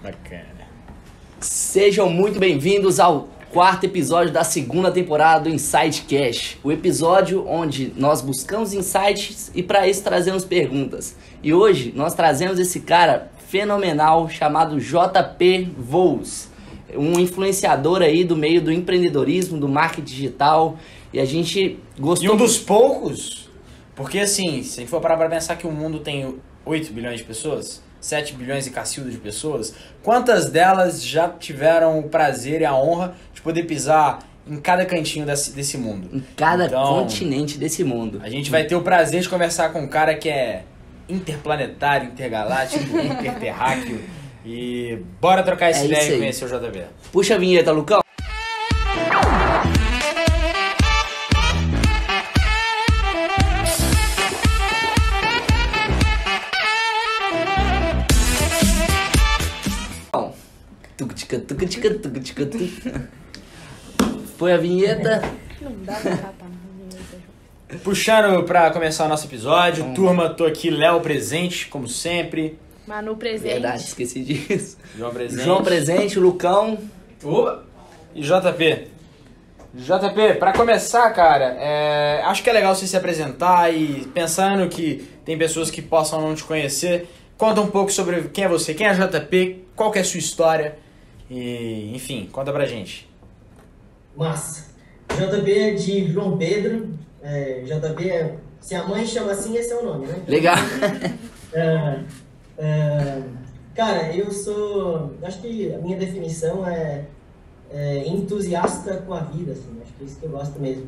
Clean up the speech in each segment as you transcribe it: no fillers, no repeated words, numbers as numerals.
Bacana. Sejam muito bem-vindos ao quarto episódio da segunda temporada do Insight Cash, o episódio onde nós buscamos insights e para isso trazemos perguntas. E hoje nós trazemos esse cara fenomenal chamado JP Voos, um influenciador aí do meio do empreendedorismo, do marketing digital, e a gente gostou... E um dos poucos, porque assim, se a gente for parar para pensar que o mundo tem 8 bilhões de pessoas, 7 bilhões e cacildo de pessoas, quantas delas já tiveram o prazer e a honra de poder pisar em cada cantinho desse mundo? Em cada continente desse mundo. A gente vai ter o prazer de conversar com um cara que é interplanetário, intergaláctico, interterráqueo. E bora trocar essa ideia e conhecer o JB. Puxa a vinheta, Lucão. Foi a vinheta. Não dá pra rapar na vinheta. Puxando pra começar o nosso episódio, turma, tô aqui, Léo presente, como sempre. Manu presente. Verdade, esqueci disso. João presente. João presente, Lucão. Opa! E JP. JP, pra começar, cara, acho que é legal você se apresentar e pensando que tem pessoas que possam não te conhecer, conta um pouco sobre quem é você, quem é JP, qual que é a sua história e, enfim, conta pra gente. Massa. JP é de João Pedro. JP é... Se a mãe chama assim, esse é o nome, né? Legal. Cara, eu sou... Acho que a minha definição é entusiasta com a vida, assim. Acho que é isso que eu gosto mesmo.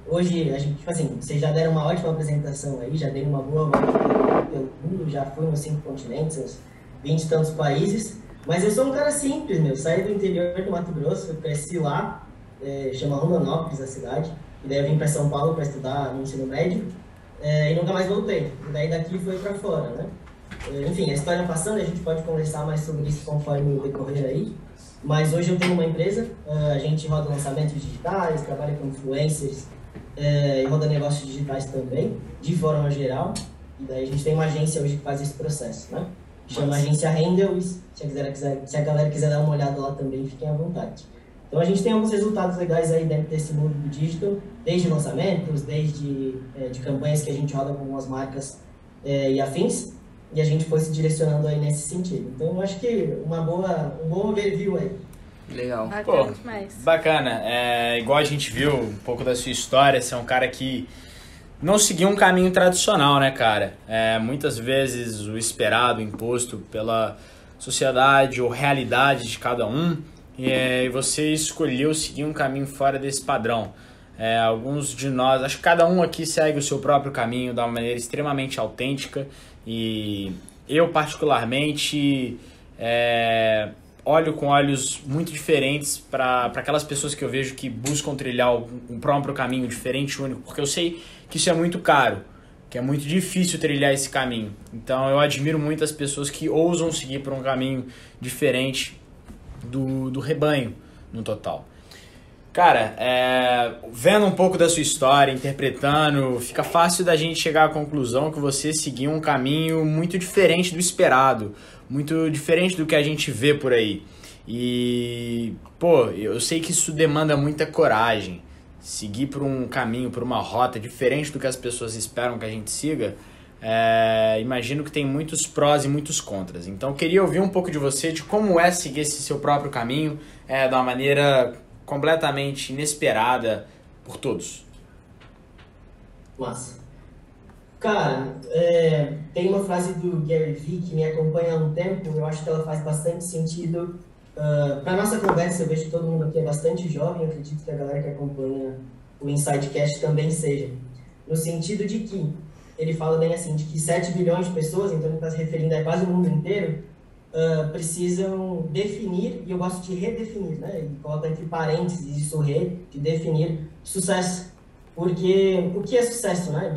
Hoje, a gente, tipo assim, vocês já deram uma ótima apresentação aí, já deram uma boa volta pelo mundo, já fui nos 5 continentes, uns 20 e tantos países. Mas eu sou um cara simples, meu. Saí do interior do Mato Grosso, cresci lá, chama Rondonópolis a cidade. E daí eu vim para São Paulo para estudar no ensino médio e nunca mais voltei. E daí daqui foi para fora, né? Enfim, a história passando, a gente pode conversar mais sobre isso conforme o decorrer aí. Mas hoje eu tenho uma empresa, a gente roda lançamentos digitais, trabalha com influencers e roda negócios digitais também, de forma geral. E daí a gente tem uma agência hoje que faz esse processo, né? Chama Agência Handel, se a galera quiser dar uma olhada lá também, fiquem à vontade. Então a gente tem alguns resultados legais aí dentro desse mundo do digital, desde lançamentos, desde de campanhas que a gente roda com algumas marcas e afins, e a gente foi se direcionando aí nesse sentido. Então eu acho que um bom overview aí. Legal. Bacana demais. Bacana. Igual a gente viu um pouco da sua história, você é um cara que não seguiu um caminho tradicional, né, cara? Muitas vezes o esperado, imposto pela sociedade ou realidade de cada um, e você escolheu seguir um caminho fora desse padrão. Alguns de nós, acho que cada um aqui segue o seu próprio caminho de uma maneira extremamente autêntica, e eu particularmente olho com olhos muito diferentes para aquelas pessoas que eu vejo que buscam trilhar um próprio caminho diferente, único, porque eu sei que isso é muito caro, que é muito difícil trilhar esse caminho. Então eu admiro muito as pessoas que ousam seguir por um caminho diferente do rebanho no total. Cara, vendo um pouco da sua história, interpretando, fica fácil da gente chegar à conclusão que você seguiu um caminho muito diferente do esperado, muito diferente do que a gente vê por aí. E, pô, eu sei que isso demanda muita coragem. Seguir por um caminho, por uma rota diferente do que as pessoas esperam que a gente siga, imagino que tem muitos prós e muitos contras. Então eu queria ouvir um pouco de você, de como é seguir esse seu próprio caminho de uma maneira completamente inesperada por todos. Massa. Cara, tem uma frase do Gary Vee que me acompanha há um tempo, eu acho que ela faz bastante sentido. Para nossa conversa, eu vejo que todo mundo aqui é bastante jovem, eu acredito que a galera que acompanha o Insightcast também seja. No sentido de que, ele fala bem assim, de que 7 bilhões de pessoas, então ele está se referindo a quase o mundo inteiro, precisam definir, e eu gosto de redefinir, né? Ele coloca entre parênteses isso, de definir sucesso. Porque o que é sucesso, né?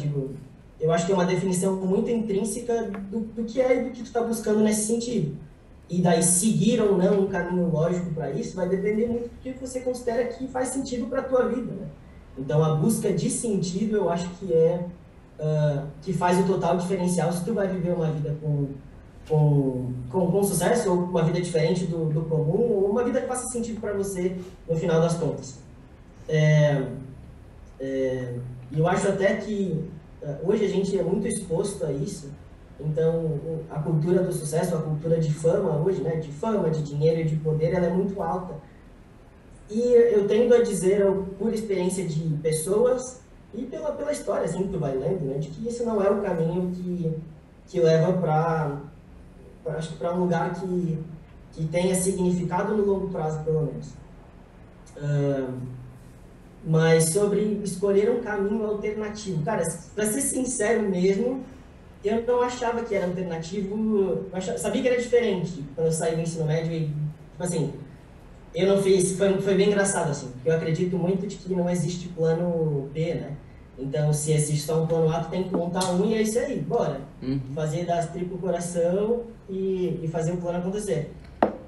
Eu acho que é uma definição muito intrínseca do que é e do que tu está buscando nesse sentido. E daí seguir ou não um caminho lógico para isso vai depender muito do que você considera que faz sentido para a tua vida, né? Então a busca de sentido eu acho que é que faz o total diferencial se tu vai viver uma vida com sucesso, ou uma vida diferente do comum, ou uma vida que faça sentido para você no final das contas. Eu acho até que hoje a gente é muito exposto a isso. Então, a cultura do sucesso, a cultura de fama hoje, né, de fama, de dinheiro e de poder, ela é muito alta. E eu tendo a dizer, por experiência de pessoas e pela história, assim, que tu vai lendo, né, de que isso não é o caminho que leva para um lugar que tenha significado no longo prazo, pelo menos. Mas sobre escolher um caminho alternativo, cara, para ser sincero mesmo, eu não achava que era alternativo, sabia que era diferente quando eu saí do ensino médio e, tipo assim, eu não fiz, foi bem engraçado, assim, porque eu acredito muito de que não existe plano B, né? Então, se existe só um plano A, tu tem que montar um e é isso aí, bora. Fazer das tripas o coração e fazer o plano acontecer.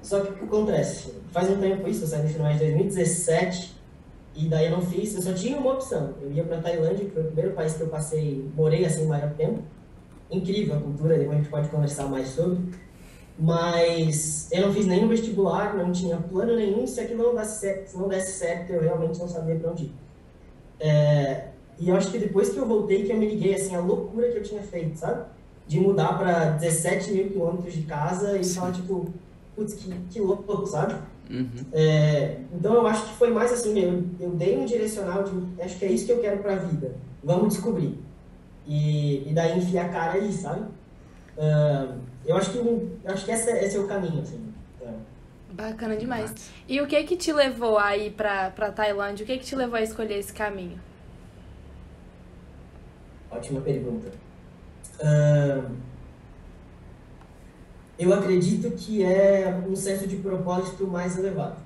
Só que o que acontece? Faz um tempo isso, eu saí do ensino médio em 2017, e daí eu não fiz, eu só tinha uma opção. Eu ia pra Tailândia, que foi o primeiro país que eu morei assim o maior tempo. Incrível a cultura, depois a gente pode conversar mais sobre. Mas eu não fiz nenhum vestibular, não tinha plano nenhum. Se aquilo não desse certo, eu realmente não sabia para onde ir. E eu acho que depois que eu voltei, que eu me liguei, assim, a loucura que eu tinha feito, sabe? De mudar para 17 mil quilômetros de casa e falar, tipo, putz, que louco, sabe? Então eu acho que foi mais assim, eu dei um direcional de, acho que é isso que eu quero para a vida, vamos descobrir. E daí enfiar a cara aí, sabe? Eu acho que esse é o caminho, assim. Bacana demais. E o que te levou a ir pra Tailândia? O que te levou a escolher esse caminho? Ótima pergunta. Eu acredito que é um senso de propósito mais elevado.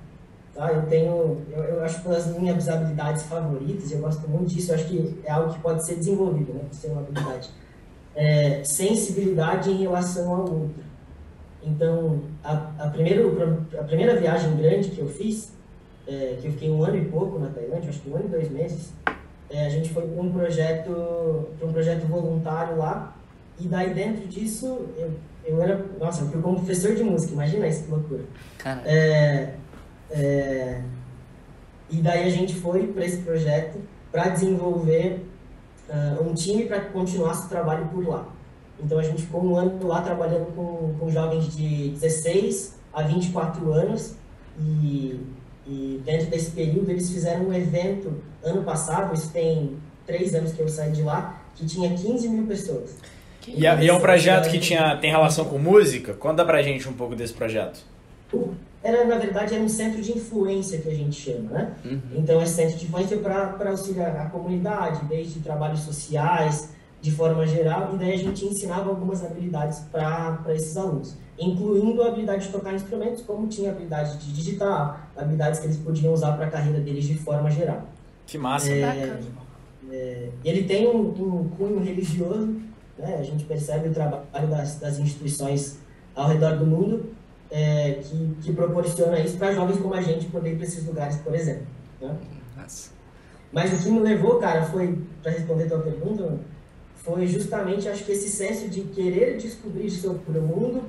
Tá? Eu acho que uma das minhas habilidades favoritas, eu gosto muito disso, eu acho que é algo que pode ser desenvolvido, né, por ser uma habilidade. Sensibilidade em relação ao outro. Então, a primeira viagem grande que eu fiz, que eu fiquei 1 ano e pouco na Tailândia, acho que 1 ano e 2 meses, a gente foi para um projeto voluntário lá, e daí dentro disso, eu fui como professor de música, imagina isso, que loucura. E daí a gente foi para esse projeto para desenvolver um time para continuar seu trabalho por lá. Então a gente ficou 1 ano lá trabalhando com jovens de 16 a 24 anos e dentro desse período eles fizeram um evento ano passado, isso tem 3 anos que eu saí de lá, que tinha 15 mil pessoas. E é um projeto que tem relação com música? Conta pra gente um pouco desse projeto. Na verdade, era um centro de influência que a gente chama, né? Então, esse centro de influência para auxiliar a comunidade, desde trabalhos sociais, de forma geral, e daí a gente ensinava algumas habilidades para esses alunos, incluindo a habilidade de tocar instrumentos, como tinha habilidade de digitar, habilidades que eles podiam usar para a carreira deles de forma geral. Que massa! Ele tem um cunho religioso, né? A gente percebe o trabalho das instituições ao redor do mundo, que proporciona isso para jovens como a gente poder ir para esses lugares, por exemplo. Né? Mas o que me levou, cara, foi, para responder a tua pergunta, foi justamente, acho que esse senso de querer descobrir sobre o mundo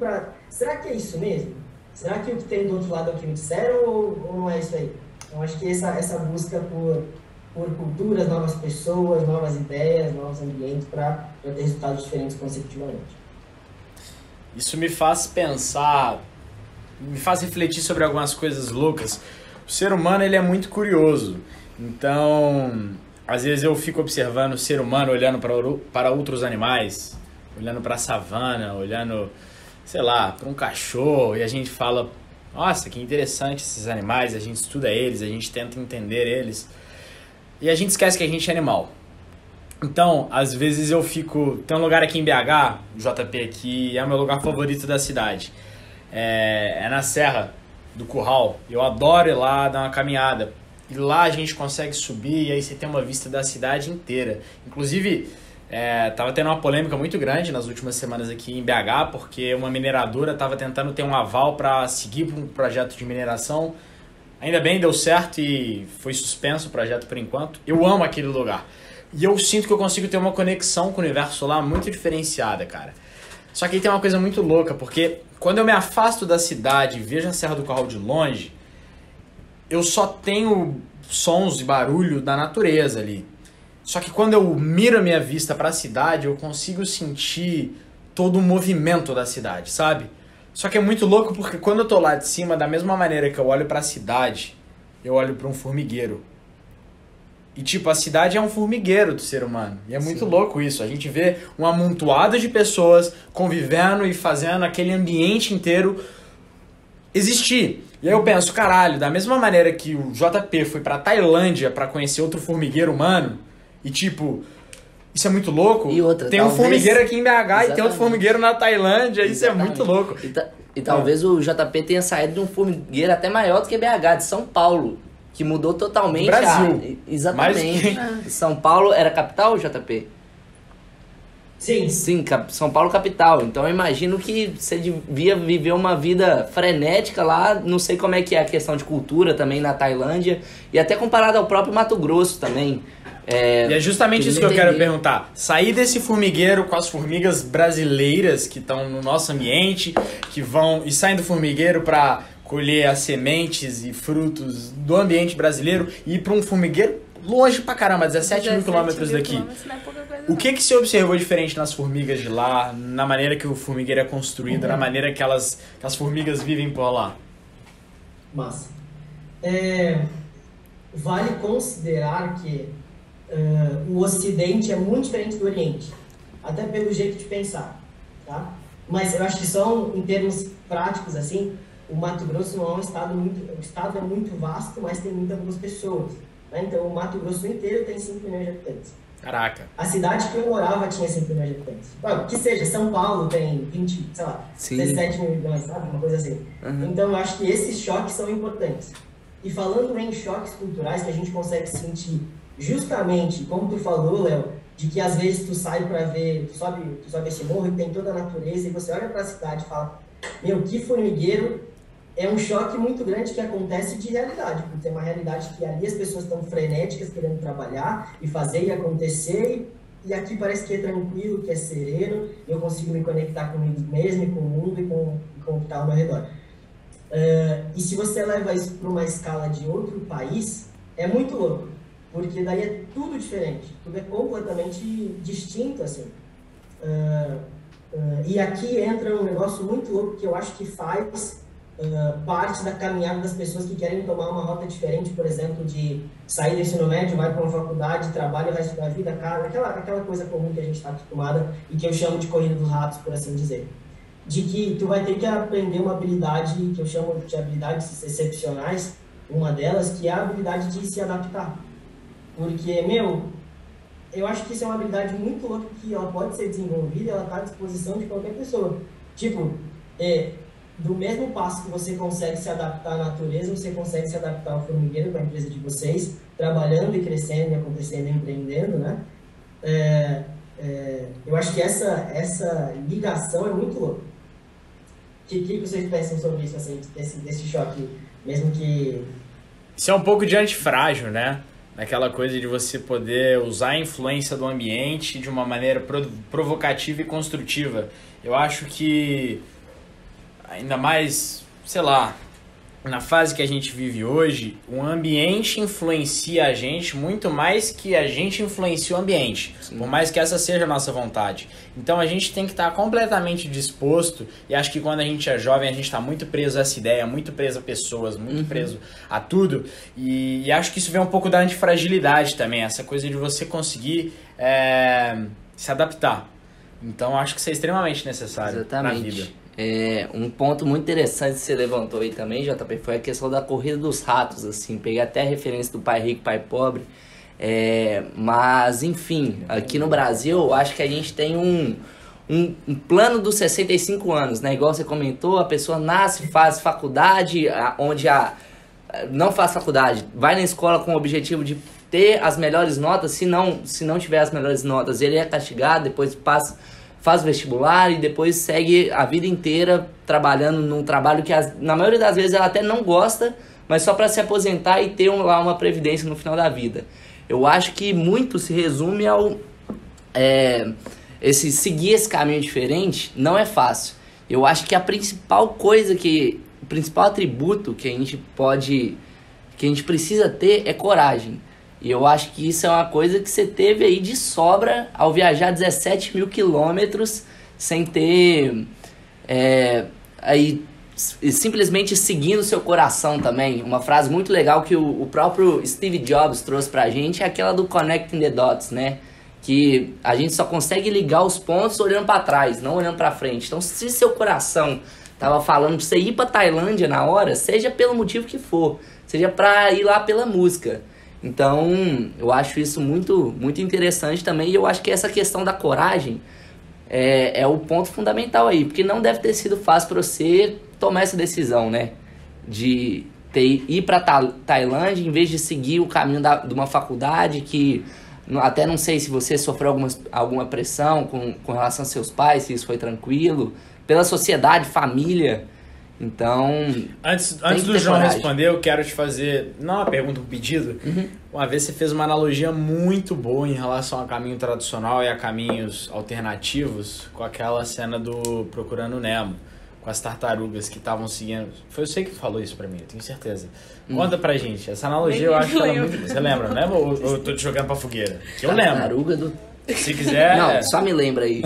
será que é isso mesmo? Será que o que tem do outro lado é o que me disseram ou não é isso aí? Então, acho que essa busca por culturas, novas pessoas, novas ideias, novos ambientes para ter resultados diferentes consecutivamente. Isso me faz pensar, me faz refletir sobre algumas coisas loucas. O ser humano, ele é muito curioso. Então, às vezes eu fico observando o ser humano olhando para outros animais, olhando para a savana, olhando, sei lá, para um cachorro, e a gente fala, nossa, que interessante esses animais, a gente estuda eles, a gente tenta entender eles, e a gente esquece que a gente é animal. Então, às vezes eu fico... Tem um lugar aqui em BH, JP, que é o meu lugar favorito da cidade. É na Serra do Curral. Eu adoro ir lá dar uma caminhada. E lá a gente consegue subir e aí você tem uma vista da cidade inteira. Inclusive, tava tendo uma polêmica muito grande nas últimas semanas aqui em BH, porque uma mineradora estava tentando ter um aval para seguir para um projeto de mineração. Ainda bem, deu certo e foi suspenso o projeto por enquanto. Eu amo aquele lugar. E eu sinto que eu consigo ter uma conexão com o universo lá muito diferenciada, cara. Só que aí tem uma coisa muito louca, porque quando eu me afasto da cidade e vejo a Serra do Curral de longe, eu só tenho sons e barulho da natureza ali. Só que quando eu miro a minha vista para a cidade, eu consigo sentir todo o movimento da cidade, sabe? Só que é muito louco porque quando eu tô lá de cima, da mesma maneira que eu olho para a cidade, eu olho para um formigueiro. E tipo, a cidade é um formigueiro do ser humano. E é muito louco isso. A gente vê um amontoado de pessoas convivendo e fazendo aquele ambiente inteiro existir. E aí eu penso, caralho, da mesma maneira que o JP foi pra Tailândia pra conhecer outro formigueiro humano, e tipo, isso é muito louco. E outra, tem talvez, um formigueiro aqui em BH exatamente, e tem outro formigueiro na Tailândia, isso é muito louco. E talvez o JP tenha saído de um formigueiro até maior do que BH, de São Paulo, que mudou totalmente Brasil. Exatamente. São Paulo era capital, JP? Sim. Sim, São Paulo capital. Então eu imagino que você devia viver uma vida frenética lá. Não sei como é que é a questão de cultura também na Tailândia. E até comparado ao próprio Mato Grosso também. E é justamente isso que eu quero perguntar. Sair desse formigueiro com as formigas brasileiras que estão no nosso ambiente, que vão e saem do formigueiro para colher as sementes e frutos do ambiente brasileiro e ir para um formigueiro longe pra caramba, 17 mil quilômetros daqui. O que você observou diferente nas formigas de lá, na maneira que o formigueiro é construído, na maneira que as formigas vivem por lá? Massa. Vale considerar que o Ocidente é muito diferente do Oriente, até pelo jeito de pensar, tá? Mas eu acho que só em termos práticos, assim, o Mato Grosso não é um estado o estado é muito vasto, mas tem muitas pessoas, né? Então o Mato Grosso inteiro tem 5 milhões de habitantes. Caraca. A cidade que eu morava tinha 5 milhões de habitantes. Que seja, São Paulo tem 20, sei lá, 17 milhões, sabe? Uma coisa assim. Então eu acho que esses choques são importantes. E falando em choques culturais que a gente consegue sentir justamente, como tu falou, Léo, de que às vezes tu sai pra ver, tu sobe esse morro e tem toda a natureza e você olha pra cidade e fala, meu, que formigueiro. É um choque muito grande que acontece de realidade, porque é uma realidade que ali as pessoas estão frenéticas querendo trabalhar e fazer e acontecer, e aqui parece que é tranquilo, que é sereno, e eu consigo me conectar comigo mesmo, e com o mundo e com o que está ao meu redor. E se você leva isso para uma escala de outro país, é muito louco, porque daí é tudo diferente, tudo é completamente distinto, assim. E aqui entra um negócio muito louco que eu acho que faz parte da caminhada das pessoas que querem tomar uma rota diferente, por exemplo, de sair do ensino médio, vai para uma faculdade, trabalha o resto da vida, cara, aquela coisa comum que a gente está acostumada e que eu chamo de corrida dos ratos, por assim dizer. De que tu vai ter que aprender uma habilidade que eu chamo de habilidades excepcionais, uma delas, que é a habilidade de se adaptar. Porque, eu acho que isso é uma habilidade muito louca que ela pode ser desenvolvida, ela está à disposição de qualquer pessoa. Tipo, do mesmo passo que você consegue se adaptar à natureza, você consegue se adaptar ao formigueiro, com a empresa de vocês, trabalhando e crescendo e acontecendo e empreendendo, né? Eu acho que essa ligação é muito louca. O que vocês pensam sobre isso, assim, desse choque, mesmo que... Isso é um pouco de antifrágil, né? Aquela coisa de você poder usar a influência do ambiente de uma maneira provocativa e construtiva. Eu acho que... ainda mais, sei lá, na fase que a gente vive hoje, o ambiente influencia a gente muito mais que a gente influencia o ambiente. Sim. Por mais que essa seja a nossa vontade. Então a gente tem que estar completamente disposto, e acho que quando a gente é jovem a gente está muito preso a essa ideia, muito preso a pessoas, muito preso a tudo. E acho que isso vem um pouco da antifragilidade também, essa coisa de você conseguir se adaptar. Então acho que isso é extremamente necessário na vida. Um ponto muito interessante que você levantou aí também, JP, foi a questão da corrida dos ratos, assim, peguei até a referência do Pai Rico, Pai Pobre, mas, enfim, aqui no Brasil, eu acho que a gente tem um plano dos 65 anos, né, igual você comentou, a pessoa nasce, faz faculdade, não faz faculdade, vai na escola com o objetivo de ter as melhores notas, se não tiver as melhores notas, ele é castigado, depois faz vestibular e depois segue a vida inteira trabalhando num trabalho que na maioria das vezes ela até não gosta, mas só para se aposentar e ter lá uma previdência no final da vida. Eu acho que muito se resume ao... seguir esse caminho diferente não é fácil. Eu acho que a principal coisa o principal atributo que a gente precisa ter é coragem. E eu acho que isso é uma coisa que você teve aí de sobra ao viajar 17 mil quilômetros sem ter... aí simplesmente seguindo o seu coração também. Uma frase muito legal que o próprio Steve Jobs trouxe pra gente é aquela do Connecting the Dots, né? Que a gente só consegue ligar os pontos olhando pra trás, não olhando pra frente. Então, se seu coração tava falando pra você ir pra Tailândia na hora, seja pelo motivo que for, seja pra ir lá pela música. Então, eu acho isso muito, muito interessante também. E eu acho que essa questão da coragem é o ponto fundamental aí. Porque não deve ter sido fácil pra você tomar essa decisão, né? De ir pra Tailândia em vez de seguir o caminho de uma faculdade que... Até não sei se você sofreu alguma pressão com relação aos seus pais, se isso foi tranquilo. Pela sociedade, família. Então... Antes do João responder, eu quero te fazer, não uma pergunta, um pedido. Uma vez você fez uma analogia muito boa em relação a caminho tradicional e a caminhos alternativos com aquela cena do Procurando Nemo, com as tartarugas que estavam seguindo. Foi você que falou isso pra mim, eu tenho certeza. Conta pra gente. Essa analogia eu acho que ela é muito... Você lembra, não lembra? Ou eu tô te jogando pra fogueira? Que eu lembro. Tartaruga do... Se quiser... Não, só me lembra aí.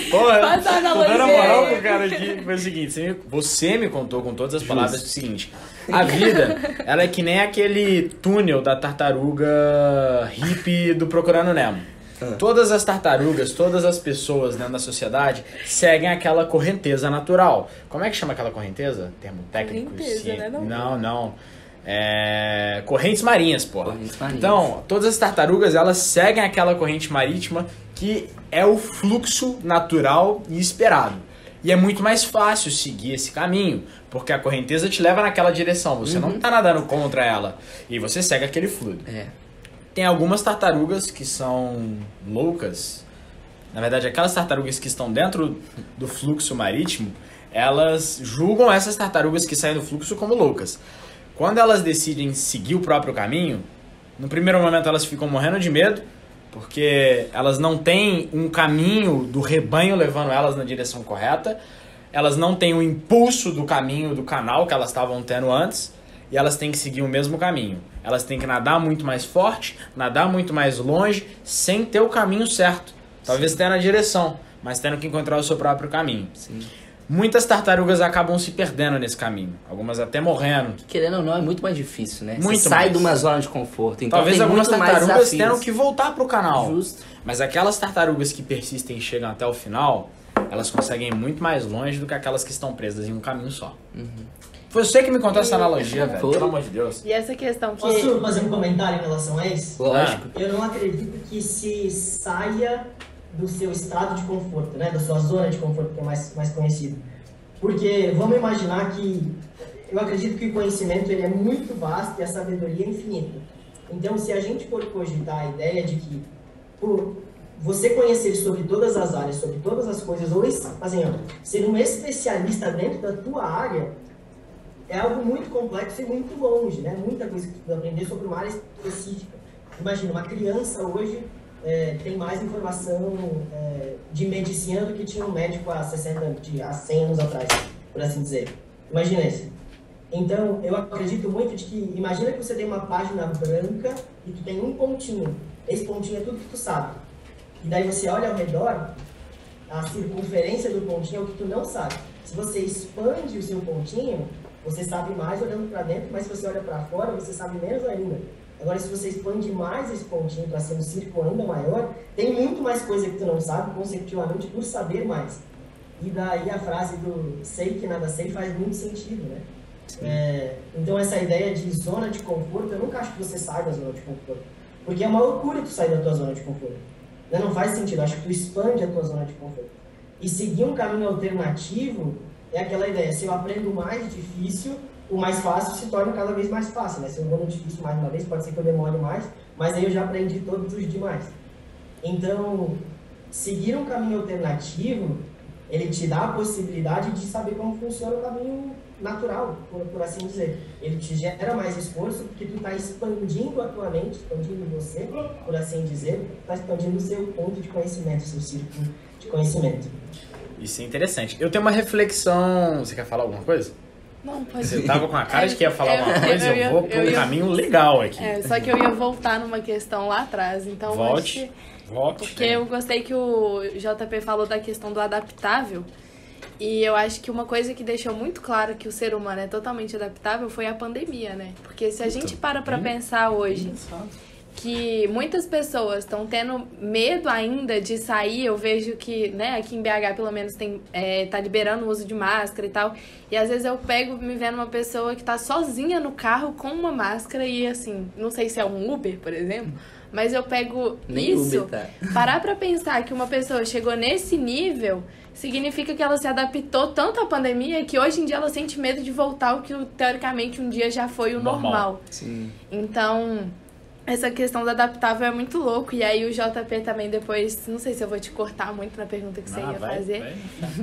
Porra, tô dando a moral pro cara aqui. Foi o seguinte, você me contou com todas as palavras o seguinte. A vida, ela é que nem aquele túnel da tartaruga hippie do Procurando Nemo. Todas as tartarugas, todas as pessoas dentro da sociedade seguem aquela correnteza natural. Como é que chama aquela correnteza? Termo técnico? Correnteza, né? Não. Correntes marinhas, porra. Correntes marinhas. Então, todas as tartarugas, elas seguem aquela corrente marítima que é o fluxo natural e esperado. E é muito mais fácil seguir esse caminho, porque a correnteza te leva naquela direção. Você não tá nadando contra ela. E você segue aquele fluido. Tem algumas tartarugas que são loucas. Na verdade, aquelas tartarugas que estão dentro do fluxo marítimo, elas julgam essas tartarugas que saem do fluxo como loucas. Quando elas decidem seguir o próprio caminho, no primeiro momento elas ficam morrendo de medo, porque elas não têm um caminho do rebanho levando elas na direção correta, elas não têm o impulso do caminho do canal que elas estavam tendo antes, e elas têm que seguir o mesmo caminho. Elas têm que nadar muito mais forte, nadar muito mais longe, sem ter o caminho certo. Talvez tenha na direção, mas tendo que encontrar o seu próprio caminho. Sim. Muitas tartarugas acabam se perdendo nesse caminho. Algumas até morrendo. Querendo ou não, é muito mais difícil, né? Muito Você sai mais. de uma zona de conforto. Então Talvez tem algumas muito mais tartarugas desafios. tenham que voltar pro canal. Justo. Mas aquelas tartarugas que persistem e chegam até o final, elas conseguem ir muito mais longe do que aquelas que estão presas em um caminho só. Foi você que me contou essa analogia, velho. Foi. Pelo amor de Deus. E essa questão que... Posso fazer um comentário em relação a isso? Lógico. Eu não acredito que se saia do seu estado de conforto, né? Da sua zona de conforto, que é mais conhecido. Porque vamos imaginar que eu acredito que o conhecimento ele é muito vasto e a sabedoria é infinita. Então, se a gente for cogitar a ideia de que por você conhecer sobre todas as áreas, sobre todas as coisas, ou assim, ser um especialista dentro da tua área, é algo muito complexo e muito longe, né? Muita coisa que tu aprender sobre uma área específica. Imagina, uma criança hoje tem mais informação de medicina do que tinha um médico há 100 anos atrás, por assim dizer. Imagina isso. Então, eu acredito muito de que, imagina que você tem uma página branca e tu tem um pontinho. Esse pontinho é tudo que tu sabe. E daí você olha ao redor, a circunferência do pontinho é o que tu não sabe. Se você expande o seu pontinho, você sabe mais olhando para dentro, mas se você olha para fora, você sabe menos ainda. Agora, se você expande mais esse pontinho para ser um círculo ainda maior, tem muito mais coisa que tu não sabe, consecutivamente, por saber mais. E daí a frase do sei que nada sei faz muito sentido, né? Então, essa ideia de zona de conforto, eu nunca acho que você sai da zona de conforto. Porque é uma loucura tu sair da tua zona de conforto. Não faz sentido, eu acho que tu expande a tua zona de conforto. E seguir um caminho alternativo é aquela ideia, se eu aprendo mais difícil, o mais fácil se torna cada vez mais fácil, né? Se eu vou no difícil mais uma vez, pode ser que eu demore mais, mas aí eu já aprendi todos os demais. Então, seguir um caminho alternativo ele te dá a possibilidade de saber como funciona o caminho natural, por assim dizer. Ele te gera mais esforço porque tu está expandindo a tua mente, expandindo você, por assim dizer, está expandindo o seu ponto de conhecimento, seu círculo de conhecimento. Isso é interessante. Eu tenho uma reflexão... Você quer falar alguma coisa? Não, pode Você tava com a cara de que ia falar alguma coisa, eu vou por um caminho legal aqui. Só que eu ia voltar numa questão lá atrás, então... Volte. Porque eu gostei que o JP falou da questão do adaptável. E eu acho que uma coisa que deixou muito claro que o ser humano é totalmente adaptável foi a pandemia, né? Porque se a gente para pra pensar hoje que muitas pessoas estão tendo medo ainda de sair, eu vejo que, né, aqui em BH pelo menos tá liberando o uso de máscara e tal, e às vezes eu pego me vendo uma pessoa que tá sozinha no carro com uma máscara e assim, não sei se é um Uber, por exemplo, mas eu pego Nem isso, Uber, tá? parar pra pensar que uma pessoa chegou nesse nível, significa que ela se adaptou tanto à pandemia que hoje em dia ela sente medo de voltar ao que teoricamente um dia já foi o normal. Sim. Então, essa questão do adaptável é muito louco. E aí o JP também depois, não sei se eu vou te cortar muito na pergunta que você ia fazer,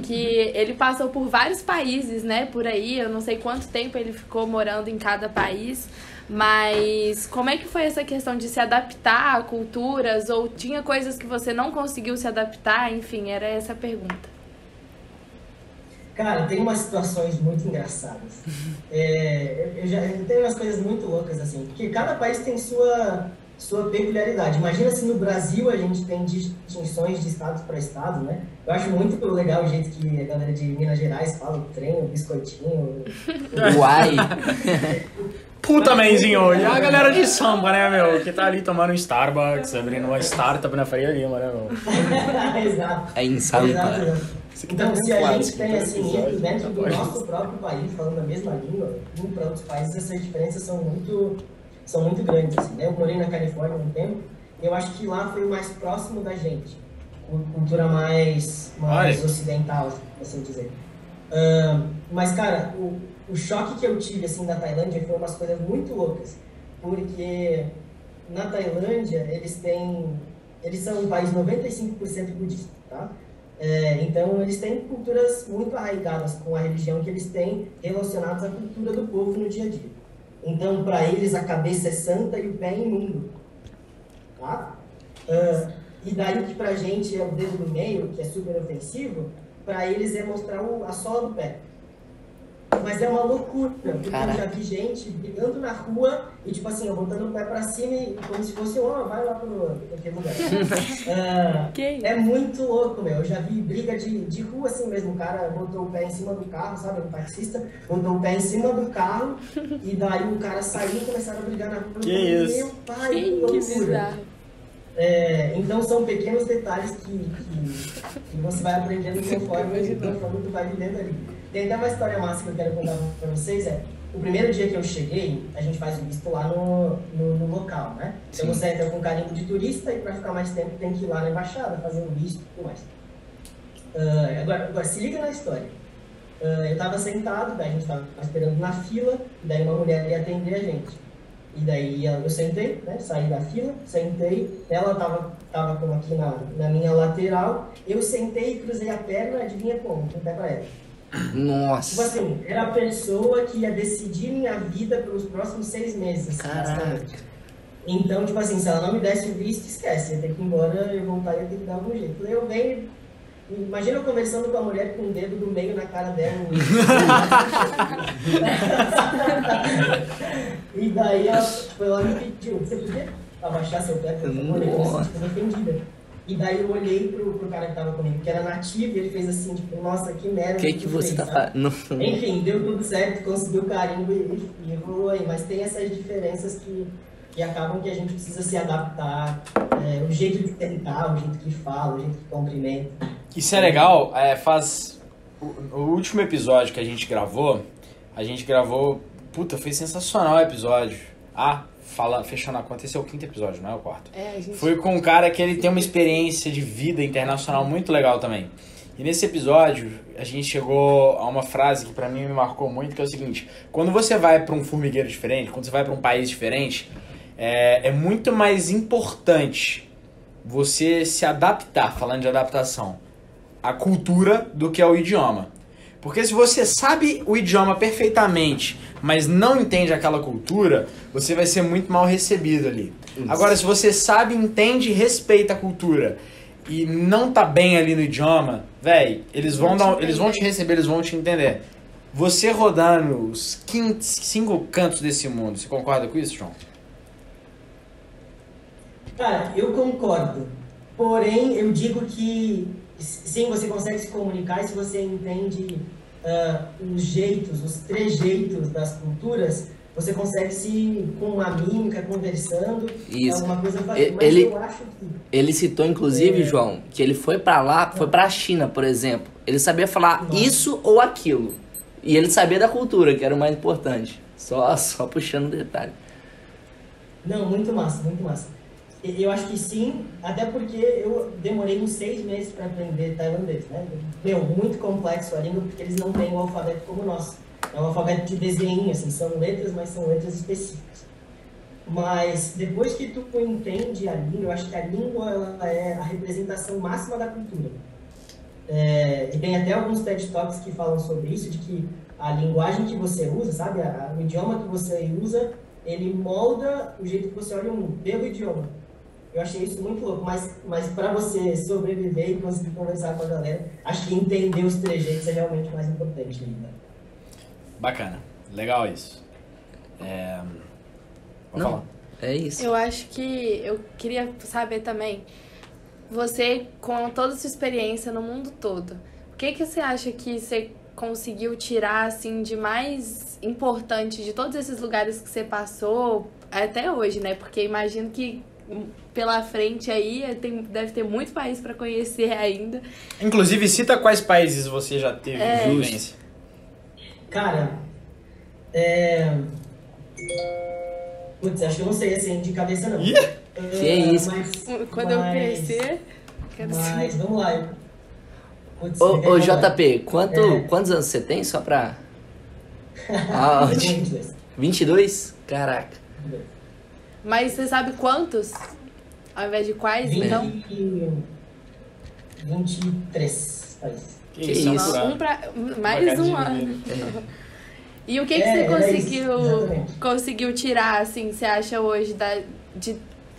que ele passou por vários países, né, por aí, eu não sei quanto tempo ele ficou morando em cada país, mas como é que foi essa questão de se adaptar a culturas, ou tinha coisas que você não conseguiu se adaptar, enfim, era essa a pergunta. Cara, tem umas situações muito engraçadas. Eu tenho umas coisas muito loucas, assim, porque cada país tem sua peculiaridade. Imagina se no Brasil a gente tem distinções de estado para estado, né? Eu acho muito legal o jeito que a galera de Minas Gerais fala o trem, o biscoitinho. Uai! Puta, menzinho, e a galera de samba, né, meu? Que tá ali tomando um Starbucks, abrindo uma startup na Faria Lima, né, meu? Exato. É insano, Exato, cara. exato. Então, se a gente tem, assim, dentro do nosso próprio país, falando a mesma língua, indo para outros países, essas diferenças são muito grandes, assim, né? Eu morei na Califórnia há um tempo, e eu acho que lá foi o mais próximo da gente, cultura mais ocidental, assim dizer. Mas, cara, o choque que eu tive, assim, da Tailândia foi umas coisas muito loucas, porque na Tailândia eles são um país 95% budista, tá? Então, eles têm culturas muito arraigadas com a religião que eles têm relacionadas à cultura do povo no dia a dia. Então, para eles, a cabeça é santa e o pé é imundo. Tá? E daí que pra gente é o dedo do meio, que é super ofensivo, para eles é mostrar a sola do pé. Mas é uma loucura, porque eu já vi gente brigando na rua e, tipo assim, botando o pé pra cima e como se fosse, vai lá pro aquele lugar. É muito louco, meu. Eu já vi briga de rua assim mesmo. O cara botou o pé em cima do carro, sabe? Um taxista botou o pé em cima do carro e daí o cara saiu e começaram a brigar na rua. Que isso? Meu pai, que loucura. Então são pequenos detalhes que você vai aprendendo conforme tu vai vivendo ali. Tem até uma história massa que eu quero contar pra vocês, o primeiro dia que eu cheguei, a gente faz o visto lá no local, né? Sim. Então você entra com carimbo de turista e para ficar mais tempo tem que ir lá na embaixada, fazer um visto e tudo mais. Agora se liga na história. Eu tava sentado, daí a gente tava esperando na fila, e daí uma mulher ia atender a gente. E daí eu sentei, né? Saí da fila, sentei, ela tava como aqui na minha lateral, eu sentei e cruzei a perna, adivinha como? Com o pé pra ela. Nossa. Tipo assim, era a pessoa que ia decidir minha vida pelos próximos 6 meses. Caraca. Então, tipo assim, se ela não me desse o visto, esquece. Ia ter que ir embora, eu voltar e ia ter que dar algum jeito. Daí eu venho, imagina eu conversando com a mulher com o dedo do meio na cara dela. E daí ela me pediu, você podia abaixar seu pé, por favor? Eu me senti ofendida. E daí eu olhei pro cara que tava comigo, que era nativo, e ele fez assim, tipo, nossa, que merda. O que você tá fazendo? Enfim, deu tudo certo, conseguiu o carimbo e rolou aí. Mas tem essas diferenças que acabam que a gente precisa se adaptar, o jeito de tentar, o jeito que fala, o jeito que cumprimenta. Isso é legal, o último episódio que a gente gravou, puta, foi sensacional o episódio. Fechando a conta, esse é o 5º episódio, não é o 4º. Foi com um cara que ele tem uma experiência de vida internacional muito legal também. E nesse episódio, a gente chegou a uma frase que pra mim me marcou muito, que é o seguinte: quando você vai pra um formigueiro diferente, quando você vai pra um país diferente, é muito mais importante você se adaptar, falando de adaptação, a cultura do que é o idioma. Porque se você sabe o idioma perfeitamente, mas não entende aquela cultura, você vai ser muito mal recebido ali. Isso. Agora, se você sabe, entende e respeita a cultura e não tá bem ali no idioma, véi, eles vão te receber, eles vão te entender. Você rodando os 5 cantos desse mundo, você concorda com isso, João? Cara, eu concordo. Porém, eu digo que sim, você consegue se comunicar e se você entende os jeitos, os trejeitos das culturas, você consegue se, com uma mímica, conversando, Isso. alguma coisa fazer. Mas Ele- eu acho que... Ele citou, inclusive, João, que ele foi pra lá, foi pra China, por exemplo. Ele sabia falar Nossa. isso ou aquilo. E ele sabia da cultura, que era o mais importante. Só puxando o detalhe. Não, muito massa, muito massa. Eu acho que sim, até porque eu demorei uns 6 meses para aprender tailandês, né? Meu, muito complexo a língua, porque eles não têm o alfabeto como o nosso. É um alfabeto de desenho, assim, são letras, mas são letras específicas. Mas depois que tu entende a língua, eu acho que a língua ela é a representação máxima da cultura. E tem até alguns TED Talks que falam sobre isso, de que a linguagem que você usa, sabe? O idioma que você usa, ele molda o jeito que você olha o mundo, pelo idioma. Eu achei isso muito louco, mas para você sobreviver e conseguir conversar com a galera, acho que entender os trejeitos é realmente mais importante ainda. Bacana. Legal isso. Vou Não, falar. é isso. Eu acho que eu queria saber também, você com toda a sua experiência no mundo todo, o que você acha que você conseguiu tirar assim de mais importante de todos esses lugares que você passou até hoje, né? Porque imagino que pela frente aí deve ter muito país para conhecer ainda. Inclusive, cita quais países você já teve vivência. Cara, putz, acho que eu não sei assim de cabeça não. Ih! Que isso? Quando eu crescer, quero Mas saber. vamos lá. Putz, Ô, me veio agora. JP, quantos anos você tem? Só pra... Ah, 22. 22? Caraca. Mas você sabe quantos? Ao invés de quais, então? 23 países. Que isso? Mais um Uma ano. É. E o que você era isso, exatamente. conseguiu tirar, assim, você acha hoje de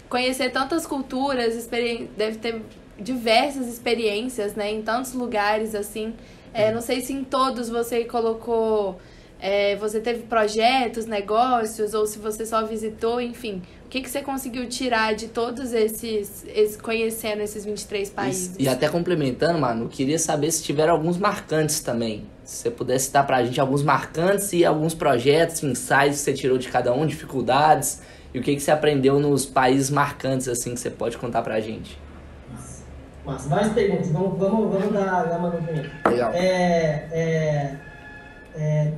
conhecer tantas culturas, deve ter diversas experiências, né, em tantos lugares, assim. Não sei se em todos você colocou, você teve projetos, negócios, ou se você só visitou, enfim. O que você conseguiu tirar de todos conhecendo esses 23 países? E até complementando, mano, eu queria saber se tiveram alguns marcantes também. Se você pudesse citar pra gente alguns marcantes e alguns projetos, insights que você tirou de cada um, dificuldades, e o que você aprendeu nos países marcantes, assim, que você pode contar pra gente. Massa, várias perguntas. Vamos dar uma no primeiro. Legal.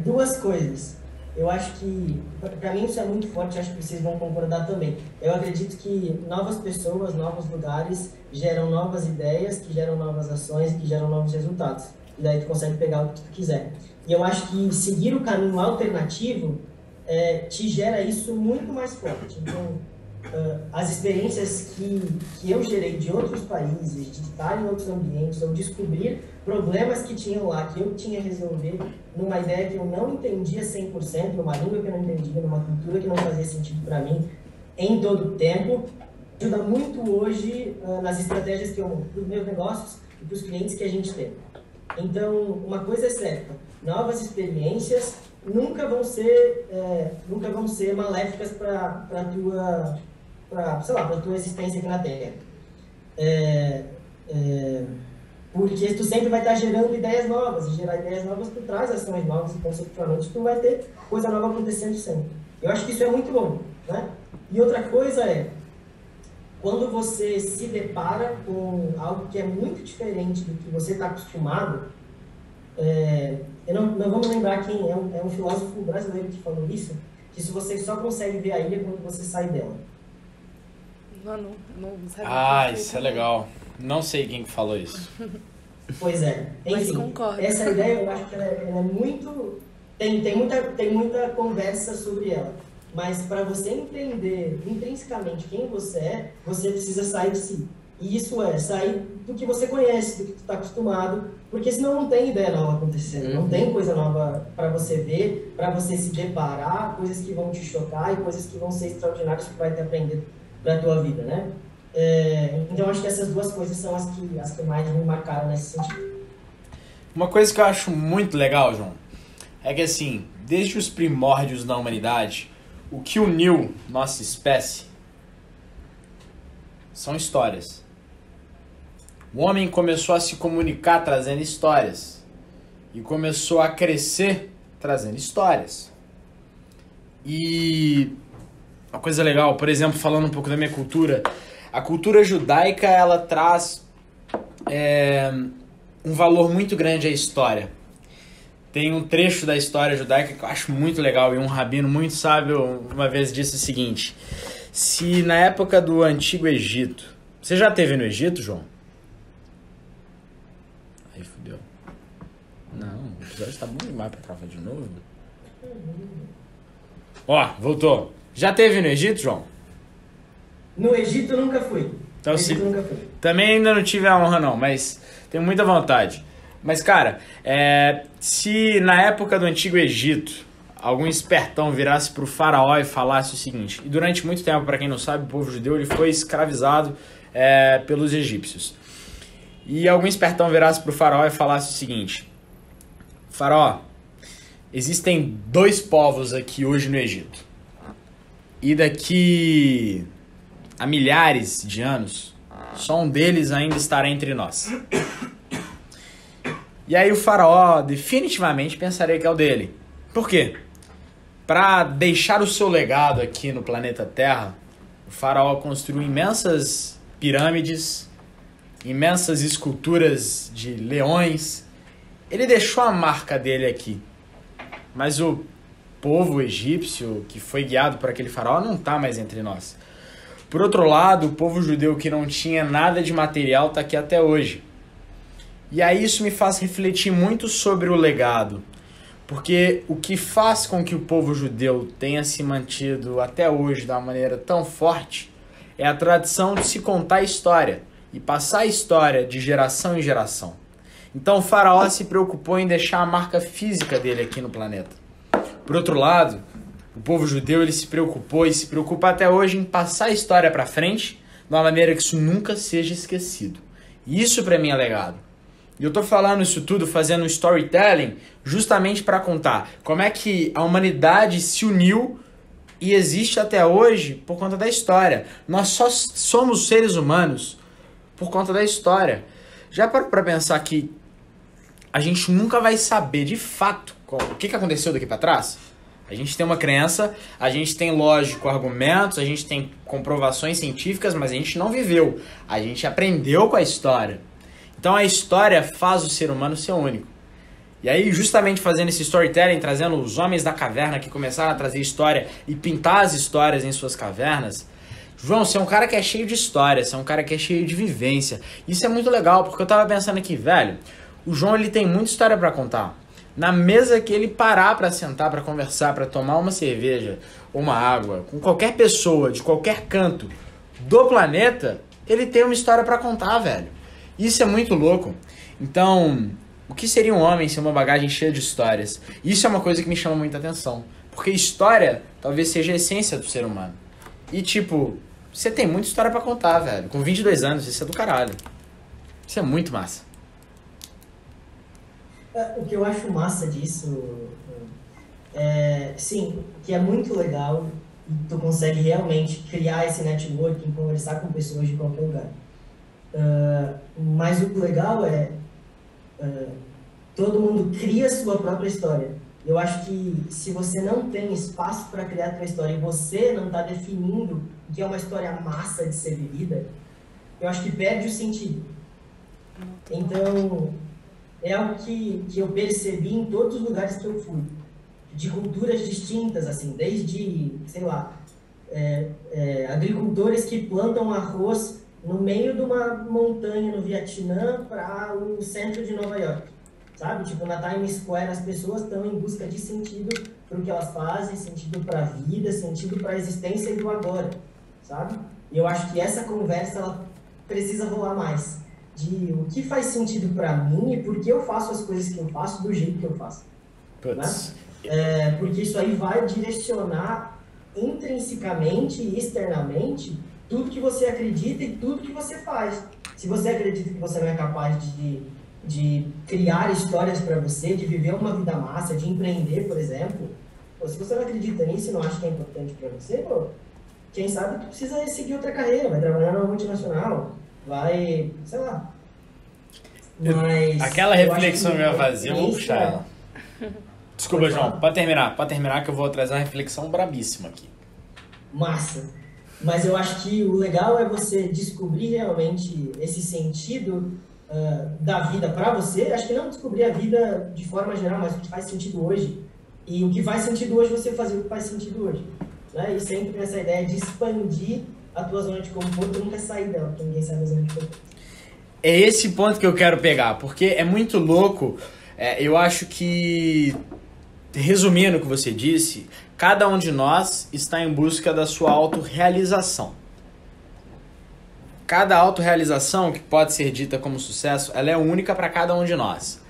Duas coisas. Eu acho que, para mim isso é muito forte, acho que vocês vão concordar também. Eu acredito que novas pessoas, novos lugares geram novas ideias, que geram novas ações, que geram novos resultados. E daí tu consegue pegar o que tu quiser. E eu acho que seguir o caminho alternativo te gera isso muito mais forte. Então, as experiências que eu gerei de outros países, de estar em outros ambientes, ou descobrir problemas que tinham lá, que eu tinha que resolver numa ideia que eu não entendia 100%, numa língua que eu não entendia, numa cultura que não fazia sentido para mim, em todo o tempo, ajuda muito hoje nas estratégias que eu monto para os meus negócios e para os clientes que a gente tem. Então, uma coisa é certa, novas experiências nunca vão ser maléficas para a tua existência aqui na Terra. Porque tu sempre vai estar gerando ideias novas, e gerar ideias novas tu traz ações novas, e consecutivamente tu vai ter coisa nova acontecendo sempre. Eu acho que isso é muito bom, né? E outra coisa quando você se depara com algo que é muito diferente do que você está acostumado, não vamos lembrar quem é um filósofo brasileiro que falou isso, que se você só consegue ver a ilha quando você sai dela. Não sabia. Isso é legal. Não sei quem que falou isso. Pois é. Mas Enfim, concordo. essa ideia eu acho que ela é muito... Tem muita conversa sobre ela. Mas para você entender intrinsecamente quem você é, você precisa sair de si. E isso é sair do que você conhece, do que tu está acostumado, porque senão não tem ideia nova acontecendo, não tem coisa nova para você ver, para você se deparar, coisas que vão te chocar e coisas que vão ser extraordinárias que vai te aprender para a tua vida, né? Então acho que essas duas coisas são as que mais me marcaram nesse sentido. Uma coisa que eu acho muito legal, João, é que assim, desde os primórdios da humanidade, o que uniu nossa espécie são histórias. O homem começou a se comunicar trazendo histórias e começou a crescer trazendo histórias. E uma coisa legal, por exemplo, falando um pouco da minha cultura, a cultura judaica, ela traz um valor muito grande à história. Tem um trecho da história judaica que eu acho muito legal e um rabino muito sábio uma vez disse o seguinte: se na época do Antigo Egito... Você já esteve no Egito, João? Aí fudeu. Não, o episódio tá bom demais pra gravar de novo. Ó, voltou. Já esteve no Egito, João? No Egito eu nunca fui. Então, nunca fui. Também ainda não tive a honra não, mas tenho muita vontade. Mas, cara, se na época do Antigo Egito algum espertão virasse pro faraó e falasse o seguinte... E durante muito tempo, para quem não sabe, o povo judeu ele foi escravizado pelos egípcios. E algum espertão virasse pro faraó e falasse o seguinte: faraó, existem 2 povos aqui hoje no Egito. E daqui a milhares de anos, só um deles ainda estará entre nós. E aí o faraó definitivamente pensaria que é o dele. Por quê? Para deixar o seu legado aqui no planeta Terra, o faraó construiu imensas pirâmides, imensas esculturas de leões. Ele deixou a marca dele aqui. Mas o povo egípcio que foi guiado por aquele faraó não está mais entre nós. Por outro lado, o povo judeu que não tinha nada de material está aqui até hoje. E aí isso me faz refletir muito sobre o legado. Porque o que faz com que o povo judeu tenha se mantido até hoje de uma maneira tão forte é a tradição de se contar a história e passar a história de geração em geração. Então o faraó se preocupou em deixar a marca física dele aqui no planeta. Por outro lado, o povo judeu ele se preocupou e se preocupa até hoje em passar a história para frente de uma maneira que isso nunca seja esquecido. E isso para mim é legado. E eu tô falando isso tudo, fazendo storytelling, justamente para contar como é que a humanidade se uniu e existe até hoje por conta da história. Nós só somos seres humanos por conta da história. Já parou para pensar que a gente nunca vai saber de fato o que aconteceu daqui para trás? A gente tem uma crença, a gente tem, lógico, argumentos, a gente tem comprovações científicas, mas a gente não viveu. A gente aprendeu com a história. Então a história faz o ser humano ser único. E aí, justamente fazendo esse storytelling, trazendo os homens da caverna que começaram a trazer história e pintar as histórias em suas cavernas. João, você é um cara que é cheio de história, você é um cara que é cheio de vivência. Isso é muito legal, porque eu tava pensando aqui, velho, o João ele tem muita história pra contar. Na mesa que ele parar pra sentar, pra conversar, pra tomar uma cerveja ou uma água, com qualquer pessoa, de qualquer canto do planeta, ele tem uma história pra contar, velho. Isso é muito louco. Então, o que seria um homem sem uma bagagem cheia de histórias? Isso é uma coisa que me chama muita atenção. Porque história talvez seja a essência do ser humano. E tipo, você tem muita história pra contar, velho. Com 22 anos, isso é do caralho. Isso é muito massa. O que eu acho massa disso sim, que é muito legal e tu consegue realmente criar esse networking, conversar com pessoas de qualquer lugar. Mas o legal todo mundo cria sua própria história. Eu acho que se você não tem espaço para criar a sua história e você não está definindo o que é uma história massa de ser vivida, eu acho que perde o sentido. Então, é algo que eu percebi em todos os lugares que eu fui, de culturas distintas, assim, desde, sei lá, agricultores que plantam arroz no meio de uma montanha no Vietnã para o centro de Nova York, sabe? Tipo, na Times Square as pessoas estão em busca de sentido para o que elas fazem, sentido para a vida, sentido para a existência do agora, sabe? E eu acho que essa conversa ela precisa rolar mais. De o que faz sentido para mim e por que eu faço as coisas que eu faço do jeito que eu faço. Né? Porque isso aí vai direcionar intrinsecamente e externamente tudo que você acredita e tudo que você faz. Se você acredita que você não é capaz de criar histórias para você, de viver uma vida massa, de empreender, por exemplo, pô, se você não acredita nisso e não acha que é importante para você, pô, quem sabe tu precisa seguir outra carreira, vai trabalhar numa multinacional, vai, sei lá. Mas aquela reflexão que eu ia fazer, eu vou puxar ela. Desculpa, João, pode terminar que eu vou trazer uma reflexão brabíssima aqui. Massa. Mas eu acho que o legal é você descobrir realmente esse sentido da vida para você. Acho que não descobrir a vida de forma geral, mas o que faz sentido hoje. E o que faz sentido hoje, você fazer o que faz sentido hoje. Né? E sempre nessa ideia de expandir a tua zona de conforto e nunca sair dela, porque ninguém sai da zona de conforto. É esse ponto que eu quero pegar, porque é muito louco. Eu acho que, resumindo o que você disse, cada um de nós está em busca da sua autorrealização. Cada autorrealização, que pode ser dita como sucesso, ela é única para cada um de nós.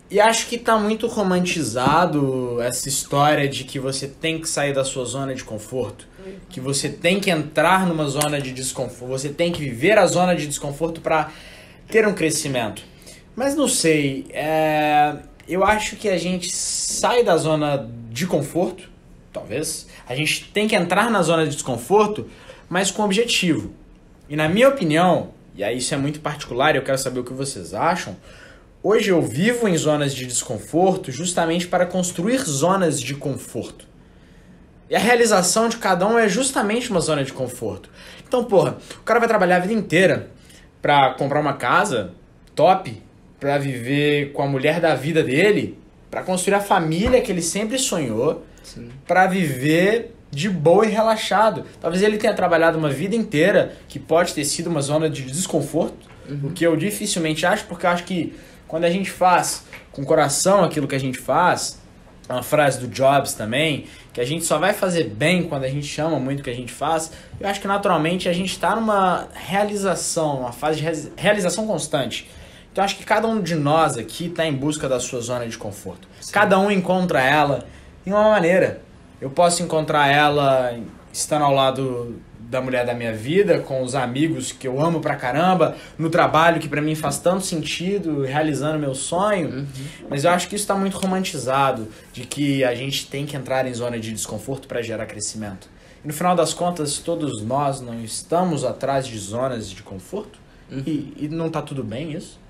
E acho que está muito romantizado essa história de que você tem que sair da sua zona de conforto, que você tem que entrar numa zona de desconforto, você tem que viver a zona de desconforto para ter um crescimento. Mas não sei, eu acho que a gente sai da zona de conforto, talvez. A gente tem que entrar na zona de desconforto, mas com objetivo. E na minha opinião, e aí isso é muito particular e eu quero saber o que vocês acham, hoje eu vivo em zonas de desconforto justamente para construir zonas de conforto. E a realização de cada um é justamente uma zona de conforto. Então, porra, o cara vai trabalhar a vida inteira para comprar uma casa top, para viver com a mulher da vida dele, para construir a família que ele sempre sonhou, para viver de boa e relaxado. Talvez ele tenha trabalhado uma vida inteira que pode ter sido uma zona de desconforto, o que eu dificilmente acho, porque eu acho que quando a gente faz com coração aquilo que a gente faz, uma frase do Jobs também, que a gente só vai fazer bem quando a gente ama muito o que a gente faz, eu acho que naturalmente a gente está numa realização, uma fase de realização constante. Então acho que cada um de nós aqui está em busca da sua zona de conforto. Sim. Cada um encontra ela em uma maneira. Eu posso encontrar ela estando ao lado da mulher da minha vida, com os amigos que eu amo pra caramba, no trabalho que pra mim faz tanto sentido, realizando meu sonho. Mas eu acho que isso está muito romantizado, de que a gente tem que entrar em zona de desconforto para gerar crescimento. E no final das contas, todos nós não estamos atrás de zonas de conforto? E não tá tudo bem isso?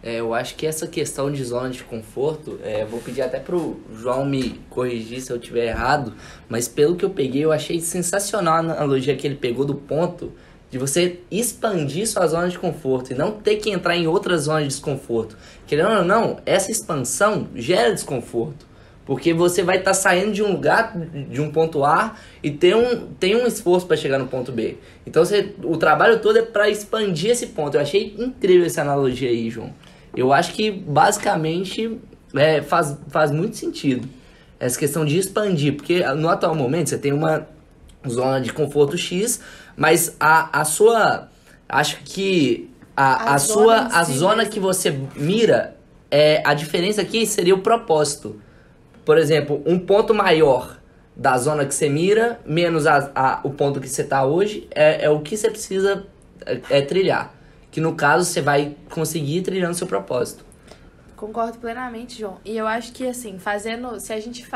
Eu acho que essa questão de zona de conforto, vou pedir até pro João me corrigir se eu estiver errado, mas pelo que eu peguei, eu achei sensacional a analogia que ele pegou do ponto de você expandir sua zona de conforto e não ter que entrar em outra zona de desconforto. Querendo ou não, essa expansão gera desconforto, porque você vai estar saindo de um lugar, de um ponto A, e tem um esforço para chegar no ponto B. Então o trabalho todo é para expandir esse ponto. Eu achei incrível essa analogia aí, João. Eu acho que, basicamente, faz muito sentido essa questão de expandir, porque no atual momento você tem uma zona de conforto X, mas a sua... Acho que a zona que você mira, a diferença aqui seria o propósito. Por exemplo, um ponto maior da zona que você mira, menos o ponto que você está hoje, é o que você precisa trilhar. Que no caso você vai conseguir trilhando seu propósito. Concordo plenamente, João. E eu acho que assim, se a gente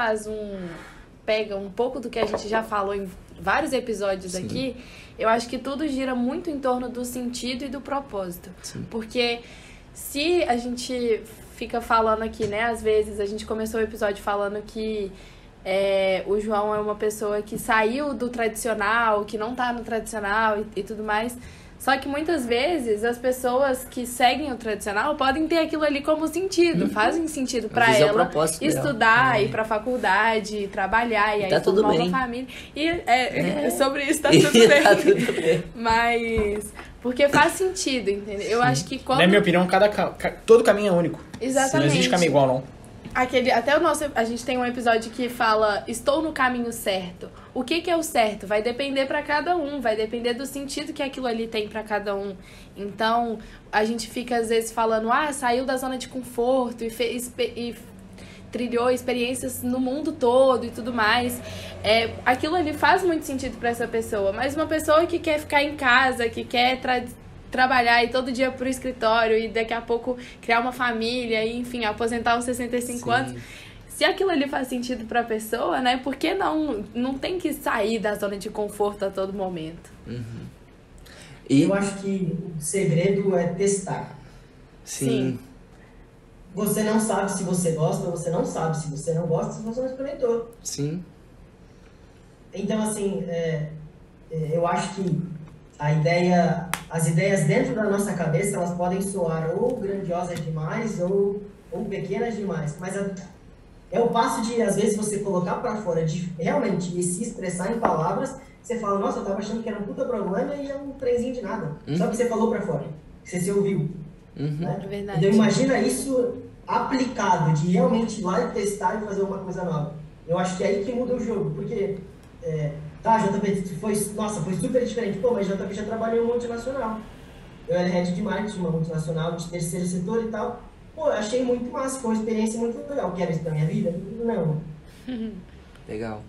pega um pouco do que a gente já falou em vários episódios Sim. aqui, eu acho que tudo gira muito em torno do sentido e do propósito. Sim. Porque se a gente fica falando aqui, né, às vezes a gente começou o episódio falando que o João é uma pessoa que saiu do tradicional, que não tá no tradicional e tudo mais. Só que muitas vezes as pessoas que seguem o tradicional podem ter aquilo ali como sentido, fazem sentido pra ela estudar, ir pra faculdade, trabalhar e aí formar uma família. E sobre isso tá tudo bem. Tá tudo bem. Mas porque faz sentido, entendeu? Eu acho que na minha opinião, todo caminho é único. Exatamente. Não existe caminho igual, não. A gente tem um episódio que fala estou no caminho certo. o que é o certo? Vai depender para cada um, vai depender do sentido que aquilo ali tem para cada um. Então, a gente fica às vezes falando, saiu da zona de conforto e trilhou experiências no mundo todo e tudo mais. Aquilo ali faz muito sentido para essa pessoa, mas uma pessoa que quer ficar em casa, que quer trabalhar e todo dia pro escritório e daqui a pouco criar uma família e, enfim, aposentar aos 65 anos, se aquilo ali faz sentido pra pessoa, né, por que não tem que sair da zona de conforto a todo momento? Eu acho que o segredo é testar. Sim. Você não sabe se você gosta, você não sabe se você não gosta, se você não experimentou. Sim. Então, assim, eu acho que as ideias dentro da nossa cabeça, elas podem soar ou grandiosas demais ou pequenas demais, mas é o passo de, às vezes, você colocar para fora, de realmente se expressar em palavras, você fala, nossa, eu tava achando que era um puta problema e é um trenzinho de nada. Só que você falou para fora, que você se ouviu. Né? Verdade. Então imagina isso aplicado, de realmente ir lá e testar e fazer uma coisa nova. Eu acho que é aí que muda o jogo, porque JP foi super diferente, mas JP já trabalhou em multinacional. Eu era head de marketing, uma multinacional de terceiro setor e tal. Eu achei muito massa, foi uma experiência muito legal. Quero isso pra minha vida? Não. Legal.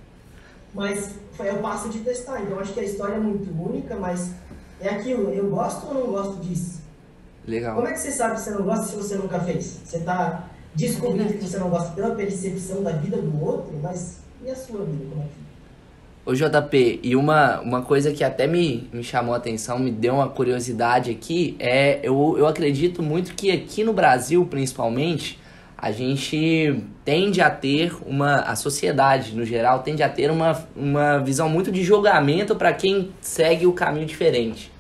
Mas foi o passo de testar, então eu acho que a história é muito única, mas é aquilo, eu gosto ou não gosto disso? Legal. Como é que você sabe que você não gosta se você nunca fez? Você está descobrindo que você não gosta pela percepção da vida do outro, mas e a sua vida? Como é que fica? Ô JP, e uma coisa que até me chamou a atenção, me deu uma curiosidade aqui, eu acredito muito que aqui no Brasil, principalmente, a gente tende a ter a sociedade, no geral, tende a ter uma visão muito de julgamento para quem segue o caminho diferente.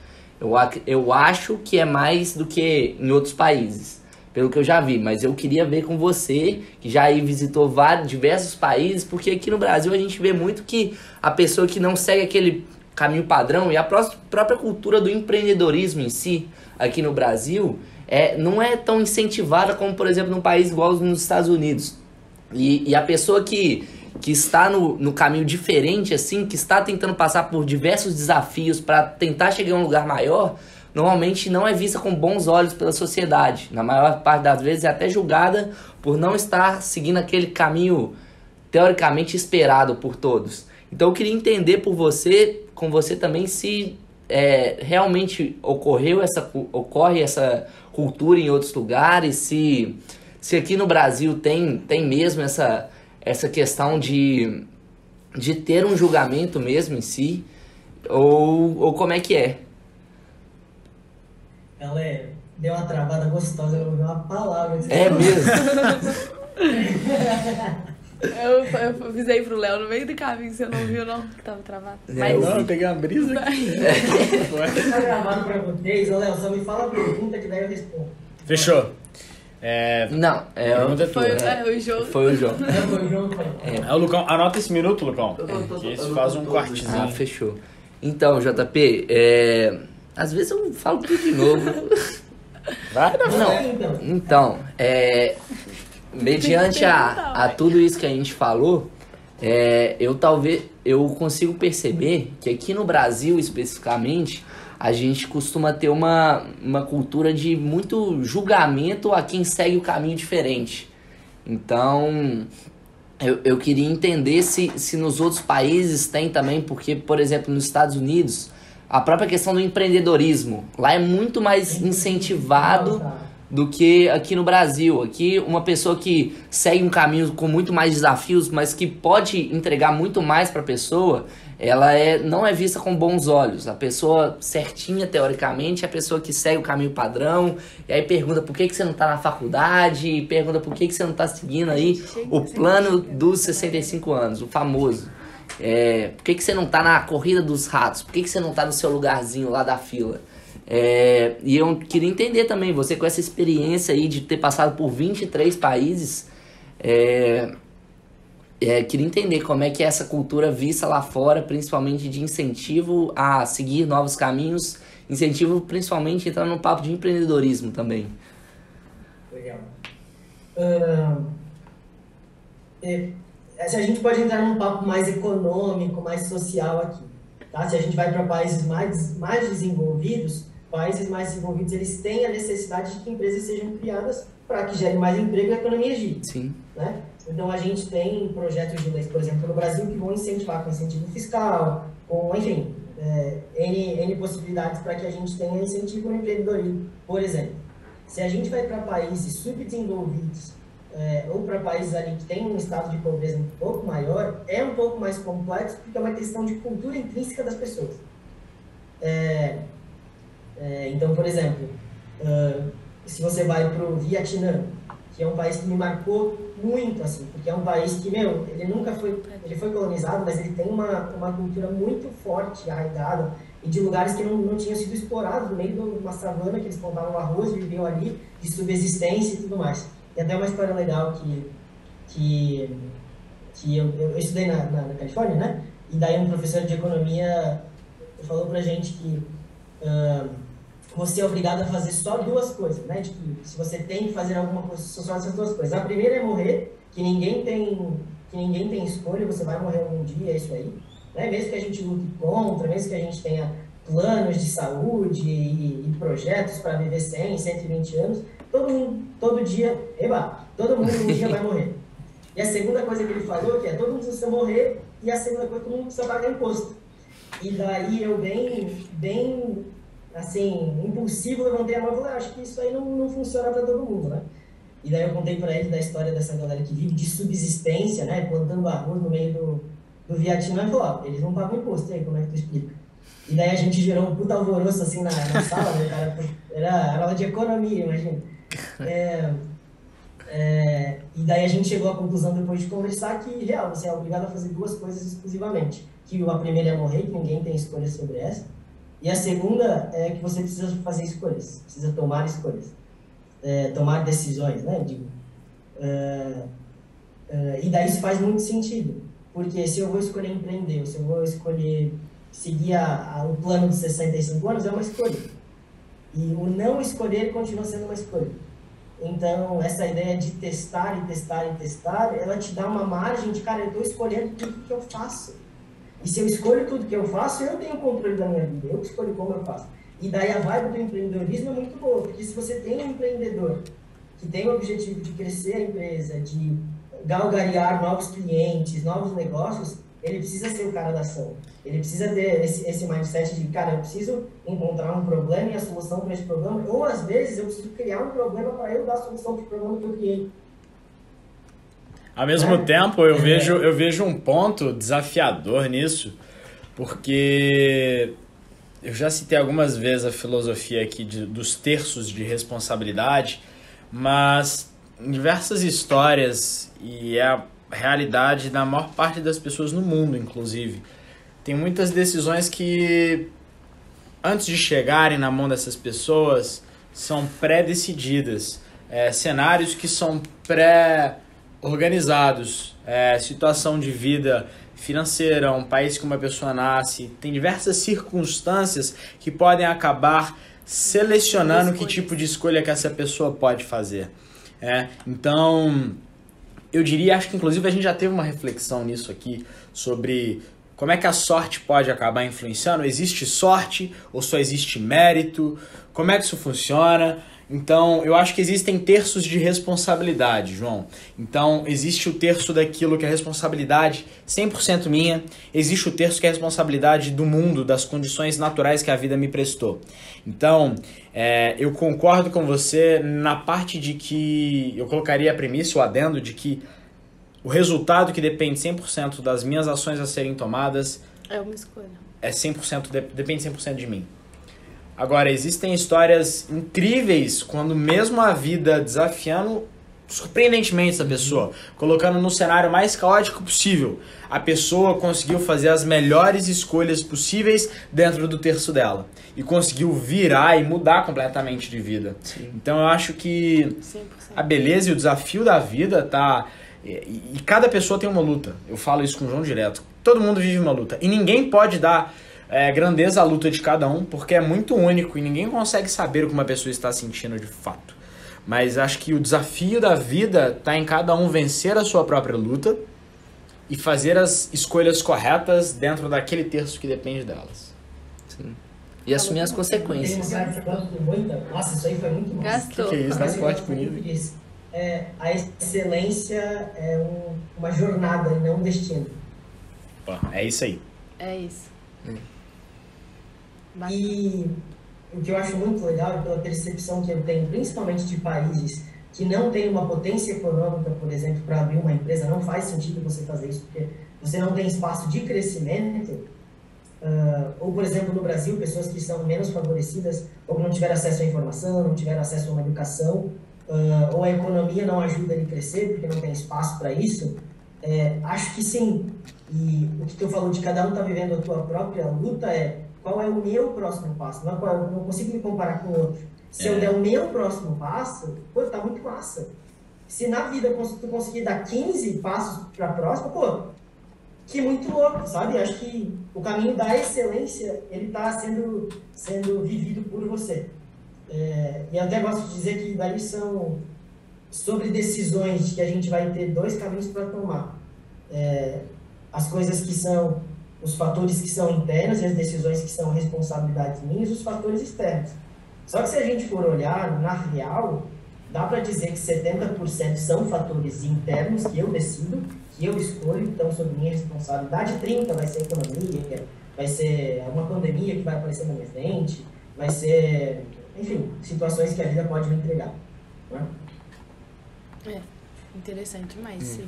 Eu acho que é mais do que em outros países, pelo que eu já vi, mas eu queria ver com você, que já aí visitou diversos países, porque aqui no Brasil a gente vê muito que a pessoa que não segue aquele caminho padrão e a própria cultura do empreendedorismo em si, aqui no Brasil, não é tão incentivada como, por exemplo, num país igual nos Estados Unidos. E a pessoa que está no caminho diferente, assim, que está tentando passar por diversos desafios para tentar chegar a um lugar maior, normalmente não é vista com bons olhos pela sociedade. Na maior parte das vezes é até julgada por não estar seguindo aquele caminho teoricamente esperado por todos. Então eu queria entender com você também, se realmente ocorre essa cultura em outros lugares, se aqui no Brasil tem mesmo essa questão de ter um julgamento mesmo em si, ou como é que é? Galera, deu uma travada gostosa, eu ouvi uma palavra. É mesmo? Eu avisei pro Léo no meio do caminho, você não viu não, que tava travado. Mas... Não, eu peguei uma brisa aqui. Tá gravado pra vocês, Léo, só me fala a pergunta que daí eu respondo. Fechou. Não, pergunta é tua. O João. Foi o João. Foi o João. O Lucão, anota esse minuto, Lucão. Que isso faz um cortezinho. Fechou. Então, JP, às vezes eu falo tudo de novo. Vai, não. Então, mediante a tudo isso que a gente falou, eu consigo perceber que aqui no Brasil, especificamente, a gente costuma ter uma cultura de muito julgamento a quem segue o caminho diferente. Então, eu queria entender se nos outros países tem também, porque, por exemplo, nos Estados Unidos, a própria questão do empreendedorismo, lá é muito mais incentivado do que aqui no Brasil. Aqui, uma pessoa que segue um caminho com muito mais desafios, mas que pode entregar muito mais para a pessoa, ela não é vista com bons olhos. A pessoa certinha, teoricamente, é a pessoa que segue o caminho padrão, e aí pergunta por que você não está na faculdade, pergunta por que você não está seguindo aí o plano dos 65 anos, o famoso. Por que você não está na corrida dos ratos? Por que você não está no seu lugarzinho lá da fila? E eu queria entender também, você com essa experiência aí de ter passado por 23 países, queria entender como é que é essa cultura vista lá fora, principalmente de incentivo a seguir novos caminhos, incentivo principalmente entrando no papo de empreendedorismo também. Legal. se a gente pode entrar num papo mais econômico, mais social aqui, tá? Se a gente vai para países mais desenvolvidos, eles têm a necessidade de que empresas sejam criadas para que gerem mais emprego e a economia gire. Sim. Né? Então, a gente tem projetos de leis, por exemplo, no Brasil, que vão incentivar com incentivo fiscal, com, enfim, N possibilidades para que a gente tenha incentivo no empreendedorismo. Por exemplo, se a gente vai para países subdesenvolvidos, ou para países ali que têm um estado de pobreza um pouco maior, é um pouco mais complexo, porque é uma questão de cultura intrínseca das pessoas. Então, por exemplo, se você vai para o Vietnã, que é um país que me marcou muito, assim, porque é um país que, ele foi colonizado, mas ele tem uma cultura muito forte, arraigada, e de lugares que não tinham sido explorados, no meio de uma savana que eles plantavam arroz, viviam ali, de subsistência e tudo mais. Tem até uma história legal que eu estudei na Califórnia, né? E daí um professor de economia falou pra gente que você é obrigado a fazer só duas coisas, né? De que se você tem que fazer alguma coisa, só essas duas coisas. A primeira é morrer, que ninguém tem escolha, você vai morrer algum dia, é isso aí. Né? Mesmo que a gente lute contra, mesmo que a gente tenha planos de saúde e projetos para viver 100, 120 anos, todo mundo um dia vai morrer. E a segunda coisa que ele falou, que é todo mundo precisa morrer, e a segunda coisa, todo mundo precisa pagar imposto. E daí eu bem assim, impulsivo, levantei a mão e falei, acho que isso aí não funciona para todo mundo, né? E daí eu contei para ele da história dessa galera que vive de subsistência, né? Plantando arroz no meio do Vietnã, e falou, eles não pagam imposto, e aí como é que tu explica? E daí a gente gerou um puta alvoroço assim na sala, né, cara? Era aula de economia, imagina. E daí a gente chegou à conclusão, depois de conversar, que, real, você é obrigado a fazer duas coisas exclusivamente. Que a primeira é morrer, que ninguém tem escolha sobre essa. E a segunda é que você precisa fazer escolhas, precisa tomar escolhas. Tomar decisões, né? E daí isso faz muito sentido. Porque se eu vou escolher empreender, se eu vou escolher seguir o plano de 65 anos, é uma escolha. E o não escolher continua sendo uma escolha. Então, essa ideia de testar, ela te dá uma margem de, cara, eu estou escolhendo tudo que eu faço. E se eu escolho tudo que eu faço, eu tenho o controle da minha vida, eu escolho como eu faço. E daí a vibe do empreendedorismo é muito boa, porque se você tem um empreendedor que tem o objetivo de crescer a empresa, de galgariar novos clientes, novos negócios, ele precisa ser o cara da ação. Ele precisa ter esse mindset de, cara, eu preciso encontrar um problema e a solução para esse problema, ou às vezes eu preciso criar um problema para eu dar a solução para o problema que eu criei. Ao mesmo tempo, eu vejo um ponto desafiador nisso, porque eu já citei algumas vezes a filosofia aqui dos terços de responsabilidade, mas em diversas histórias, e é a realidade da maior parte das pessoas no mundo, inclusive, tem muitas decisões que, antes de chegarem na mão dessas pessoas, são pré-decididas, cenários que são pré-organizados, situação de vida financeira, um país que uma pessoa nasce, tem diversas circunstâncias que podem acabar selecionando que tipo de escolha que essa pessoa pode fazer. Então, eu diria, acho que inclusive a gente já teve uma reflexão nisso aqui, sobre como é que a sorte pode acabar influenciando. Existe sorte ou só existe mérito? Como é que isso funciona? Então, eu acho que existem terços de responsabilidade, João. Então, existe o terço daquilo que é responsabilidade 100% minha. Existe o terço que é responsabilidade do mundo, das condições naturais que a vida me prestou. Então, eu concordo com você na parte de que eu colocaria a premissa, o adendo, de que o resultado que depende 100% das minhas ações a serem tomadas é uma escolha. Depende 100% de mim. Agora, existem histórias incríveis quando mesmo a vida desafiando surpreendentemente essa pessoa, colocando no cenário mais caótico possível, a pessoa conseguiu fazer as melhores escolhas possíveis dentro do terço dela. E conseguiu virar e mudar completamente de vida. Sim. Então eu acho que 100%. A beleza e o desafio da vida tá... E cada pessoa tem uma luta. Eu falo isso com o João direto. Todo mundo vive uma luta. E ninguém pode dar... grandeza à luta de cada um, porque é muito único e ninguém consegue saber o que uma pessoa está sentindo de fato. Mas acho que o desafio da vida está em cada um vencer a sua própria luta e fazer as escolhas corretas dentro daquele terço que depende delas. Sim. E assumir as consequências. Tem um cara que gosta muito. Nossa, isso aí foi muito massa. Gastou. Que é isso? Dá forte comigo. A excelência é uma jornada e não um destino. Pô, é isso aí. É isso. E o que eu acho muito legal é pela percepção que eu tenho, principalmente de países que não têm uma potência econômica, por exemplo, para abrir uma empresa, não faz sentido você fazer isso, porque você não tem espaço de crescimento. Ou, por exemplo, no Brasil, pessoas que são menos favorecidas, ou que não tiveram acesso à informação, não tiveram acesso a uma educação, ou a economia não ajuda ele a crescer, porque não tem espaço para isso. Acho que sim. E o que tu falou de cada um tá vivendo a tua própria luta qual é o meu próximo passo? Não consigo me comparar com o outro. Se eu der o meu próximo passo, pô, tá muito massa. Se na vida tu conseguir dar 15 passos para a próxima, pô, que muito louco, sabe? Acho que o caminho da excelência, ele tá sendo vivido por você. E eu até gosto de dizer que daí são sobre decisões, de que a gente vai ter 2 caminhos para tomar. As coisas que são os fatores que são internos e as decisões que são responsabilidades minhas, os fatores externos. Só que se a gente for olhar na real, dá para dizer que 70% são fatores internos que eu decido, que eu escolho, então sob minha responsabilidade. 30% vai ser economia, vai ser uma pandemia que vai aparecer na minha frente, vai ser, enfim, situações que a vida pode me entregar. Não é? Interessante demais, sim.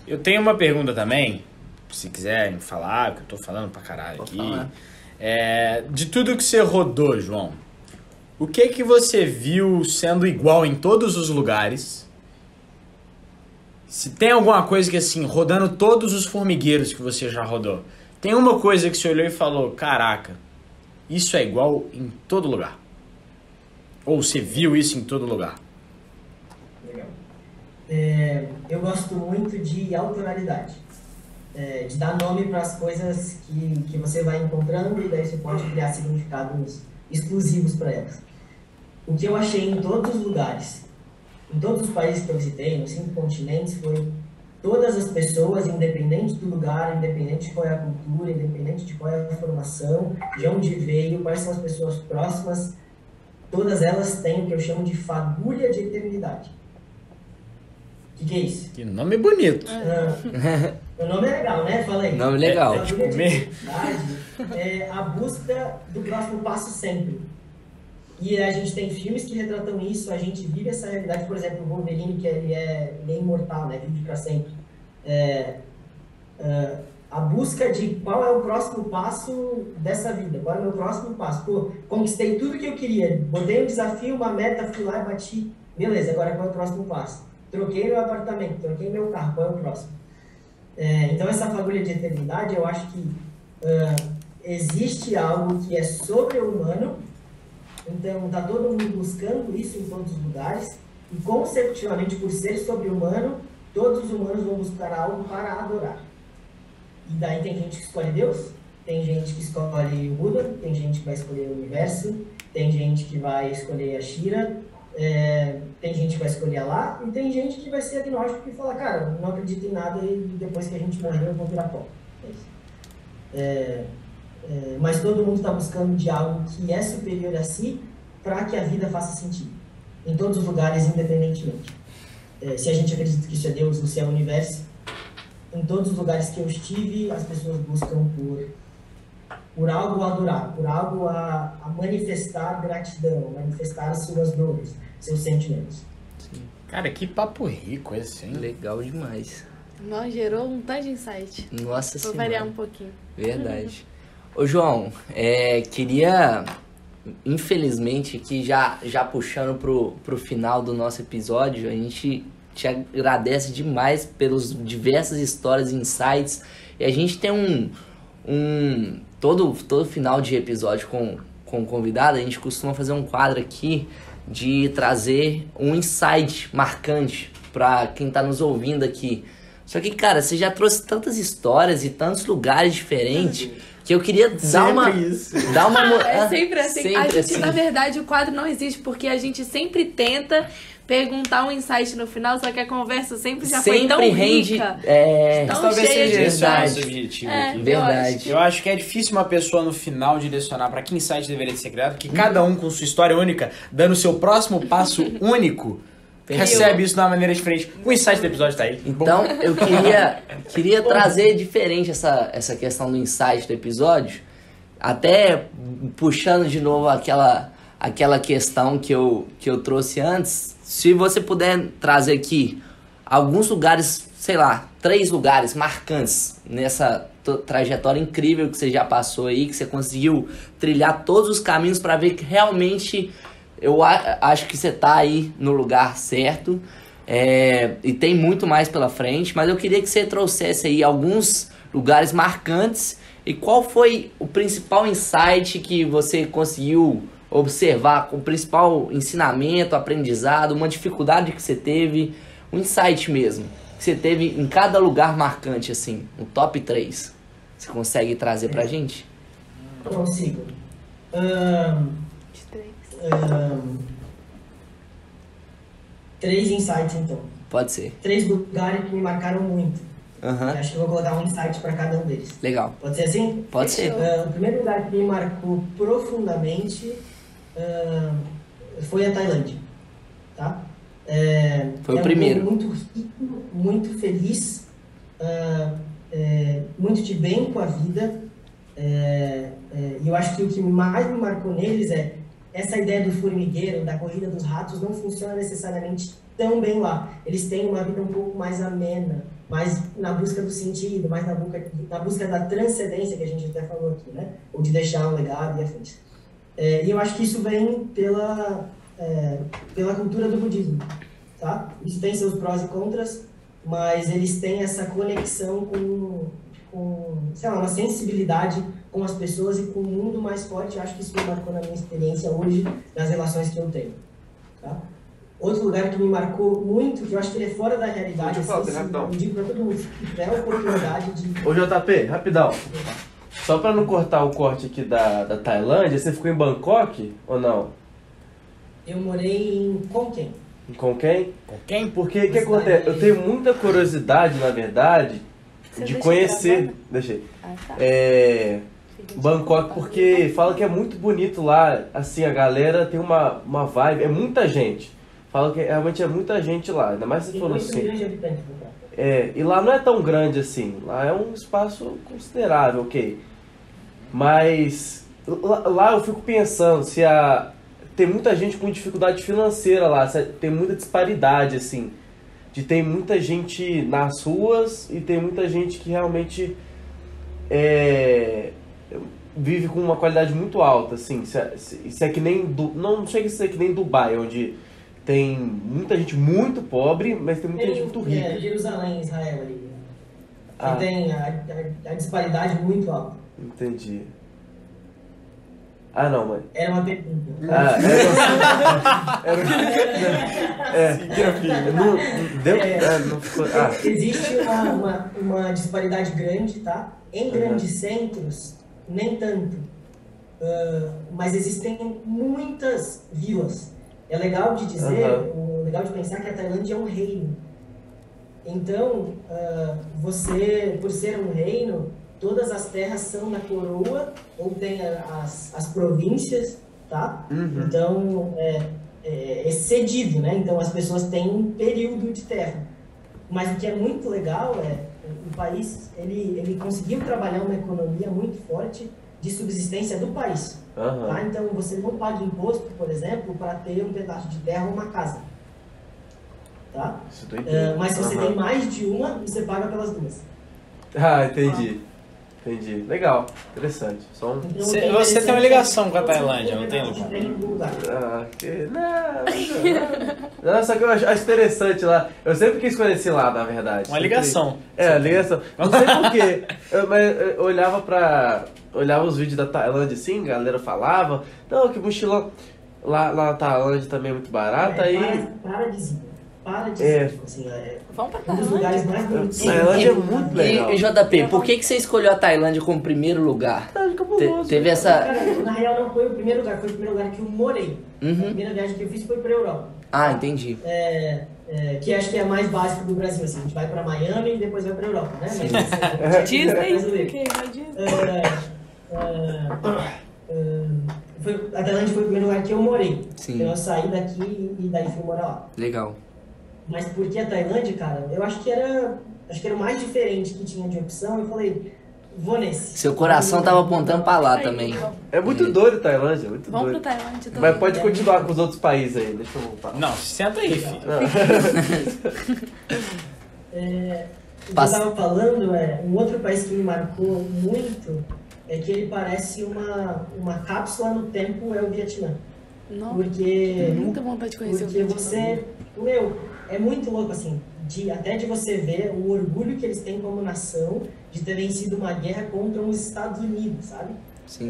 Eu tenho uma pergunta também, se quiserem falar, que eu tô falando pra caralho Pode aqui. falar. De tudo que você rodou, João, o que você viu sendo igual em todos os lugares? Se tem alguma coisa que, assim, rodando todos os formigueiros que você já rodou, tem uma coisa que você olhou e falou, caraca, isso é igual em todo lugar? Ou você viu isso em todo lugar? Legal. Eu gosto muito de autoralidade. De dar nome para as coisas que você vai encontrando e daí você pode criar significados exclusivos para elas. O que eu achei em todos os lugares, em todos os países que eu visitei, nos 5 continentes, foi todas as pessoas, independente do lugar, independente de qual é a cultura, independente de qual é a formação, de onde veio, quais são as pessoas próximas, todas elas têm o que eu chamo de fagulha de eternidade. O que é isso? Que nome bonito. O nome é legal, né? Fala aí. Nome legal. Fagulha de eternidade é a busca do próximo passo sempre. E a gente tem filmes que retratam isso, a gente vive essa realidade. Por exemplo, o Wolverine, que ele é imortal, né? Vive para sempre. A busca de qual é o próximo passo dessa vida, qual é o meu próximo passo. Pô, conquistei tudo que eu queria, botei um desafio, uma meta, fui lá e bati. Beleza, agora qual é o próximo passo? Troquei meu apartamento, troquei meu carro, qual é o próximo? Então essa fagulha de eternidade, eu acho que existe algo que é sobre-humano. Então, está todo mundo buscando isso em todos os lugares e, consecutivamente, por ser sobre-humano, todos os humanos vão buscar algo para adorar. E daí tem gente que escolhe Deus, tem gente que escolhe o Buda, tem gente que vai escolher o universo, tem gente que vai escolher a Shira, tem gente que vai escolher Allah e tem gente que vai ser agnóstico e falar, cara, não acredito em nada e depois que a gente morrer eu vou virar pó. Mas todo mundo está buscando de algo que é superior a si para que a vida faça sentido. Em todos os lugares, independentemente. Se a gente acredita que isso é Deus ou se é o universo, em todos os lugares que eu estive, as pessoas buscam por algo a adorar, por algo a manifestar gratidão, manifestar as suas dores, seus sentimentos. Sim. Cara, que papo rico esse, hein? Legal demais. Nós gerou um tanto de insight. Nossa Vou Senhora. variar um pouquinho. Verdade. Ô, João, queria, infelizmente, aqui já puxando pro final do nosso episódio, a gente te agradece demais pelas diversas histórias e insights. E a gente tem todo final de episódio com o convidado, a gente costuma fazer um quadro aqui de trazer um insight marcante para quem tá nos ouvindo aqui. Só que, cara, você já trouxe tantas histórias e tantos lugares diferentes que eu queria dar uma... É sempre assim. Sempre A gente, assim. na verdade, o quadro não existe porque a gente sempre tenta perguntar um insight no final, só que a conversa sempre já foi tão rende, rica. Mas Tão talvez cheia seja de esse o nosso insight. objetivo É, aqui. Verdade. Eu acho que é difícil uma pessoa no final direcionar para que insight deveria ser criado, porque cada um com sua história única, dando o seu próximo passo único, recebe isso de uma maneira diferente. O insight do episódio tá aí. Então, eu queria trazer diferente essa questão do insight do episódio, até puxando de novo aquela questão que eu trouxe antes. Se você puder trazer aqui alguns lugares, sei lá, 3 lugares marcantes nessa trajetória incrível que você já passou aí, que você conseguiu trilhar todos os caminhos para ver que realmente eu acho que você tá aí no lugar certo, e tem muito mais pela frente, mas eu queria que você trouxesse aí alguns lugares marcantes e qual foi o principal insight que você conseguiu observar, o principal ensinamento, aprendizado, uma dificuldade que você teve, um insight mesmo, que você teve em cada lugar marcante, assim, um top 3. Você consegue trazer pra gente? Consigo. De 3. 3 insights, então. Pode ser. 3 lugares que me marcaram muito. Aham. Acho que eu vou colocar um insight para cada um deles. Legal. Pode ser assim? Pode ser. O primeiro lugar que me marcou profundamente foi a Tailândia. Tá? Foi o primeiro. Muito rico, muito feliz, muito de bem com a vida. E eu acho que o que mais me marcou neles é essa ideia do formigueiro, da corrida dos ratos, não funciona necessariamente tão bem lá. Eles têm uma vida um pouco mais amena, mais na busca do sentido, mais na busca da transcendência, que a gente até falou aqui, né? Ou de deixar um legado e afins. E eu acho que isso vem pela cultura do budismo, tá? Isso tem seus prós e contras, mas eles têm essa conexão com sei lá, uma sensibilidade com as pessoas e com o mundo mais forte. Eu acho que isso me marcou na minha experiência hoje, nas relações que eu tenho, tá? Outro lugar que me marcou muito, que eu acho que ele é fora da realidade, eu digo pra todo mundo, se tiver a oportunidade de... Ô JP, rapidão. Só pra não cortar o corte aqui da Tailândia, você ficou em Bangkok ou não? Eu morei em Khon Kaen. Com quem? Com quem? Porque o que acontece? Eu tenho muita curiosidade, na verdade, Você de deixa conhecer. gravando? Deixei. Tá. Bangkok, porque fala que é muito bonito lá, assim, a galera tem uma vibe, é muita gente. Fala que realmente é muita gente lá, ainda mais se Tem for no 8 centro. milhões de habitantes, né? E lá não é tão grande assim, lá é um espaço considerável, ok. Mas lá eu fico pensando se tem muita gente com dificuldade financeira lá, tem muita disparidade, assim. Tem muita gente nas ruas e tem muita gente que realmente vive com uma qualidade muito alta, assim. Isso é que nem... Não chega a ser que nem Dubai, onde tem muita gente muito pobre, mas tem muita gente muito rica. Jerusalém, Israel ali. Ah. Que tem a disparidade muito alta. Entendi. Ah, não, mãe. Era uma pergunta. Não ficou... Existe uma disparidade grande, tá? Em grandes centros, nem tanto. Mas existem muitas vilas. É legal de dizer, legal de pensar que a Tailândia é um reino. Então, você, por ser um reino, todas as terras são na coroa, ou tem as províncias, tá? Então, é cedido, né? Então, as pessoas têm um período de terra. Mas o que é muito legal o país, ele conseguiu trabalhar uma economia muito forte de subsistência do país. Tá? Então, você não paga imposto, por exemplo, para ter um pedaço de terra ou uma casa. Tá? Mas se você tem mais de uma, você paga pelas duas. Entendi. Entendi. Legal. Interessante. Então, Você tem uma ligação com a Tailândia, não tem, Lucas? Não, só que eu acho interessante lá. Eu sempre quis conhecer lá, na verdade. Uma ligação. Ligação. Não sei porquê. Mas eu olhava os vídeos da Tailândia assim, a galera falava, não, que mochilão. Lá na Tailândia também é muito barata. Paradisíaco, assim, Vamos pra um dos lugares mais bonitos. Tailândia é muito legal. E JP, por que você escolheu a Tailândia como primeiro lugar? Teve essa... Cara, na real não foi o primeiro lugar, foi o primeiro lugar que eu morei. A primeira viagem que eu fiz foi pra Europa. Ah, entendi. Que acho que é mais básico do Brasil, assim, a gente vai pra Miami e depois vai pra Europa, né? Mas, Disney, a Tailândia foi o primeiro lugar que eu morei. Sim. Então eu saí daqui e daí fui morar lá. Legal. Mas por que a Tailândia, cara? Eu acho que era o mais diferente que tinha de opção. Eu falei, vou nesse. Seu coração tava apontando pra lá também. É muito doido Tailândia, muito Vamos doido. pro Tailândia também. Mas pode continuar com os outros países aí, deixa eu voltar. Não, senta aí, filho. O que eu tava falando um outro país que me marcou muito é que ele parece uma cápsula no tempo, é o Vietnã. Não, Porque muita vontade de conhecer o Porque Vietnã. você, é muito louco assim, até de você ver o orgulho que eles têm como nação de ter vencido uma guerra contra os Estados Unidos, sabe? Sim.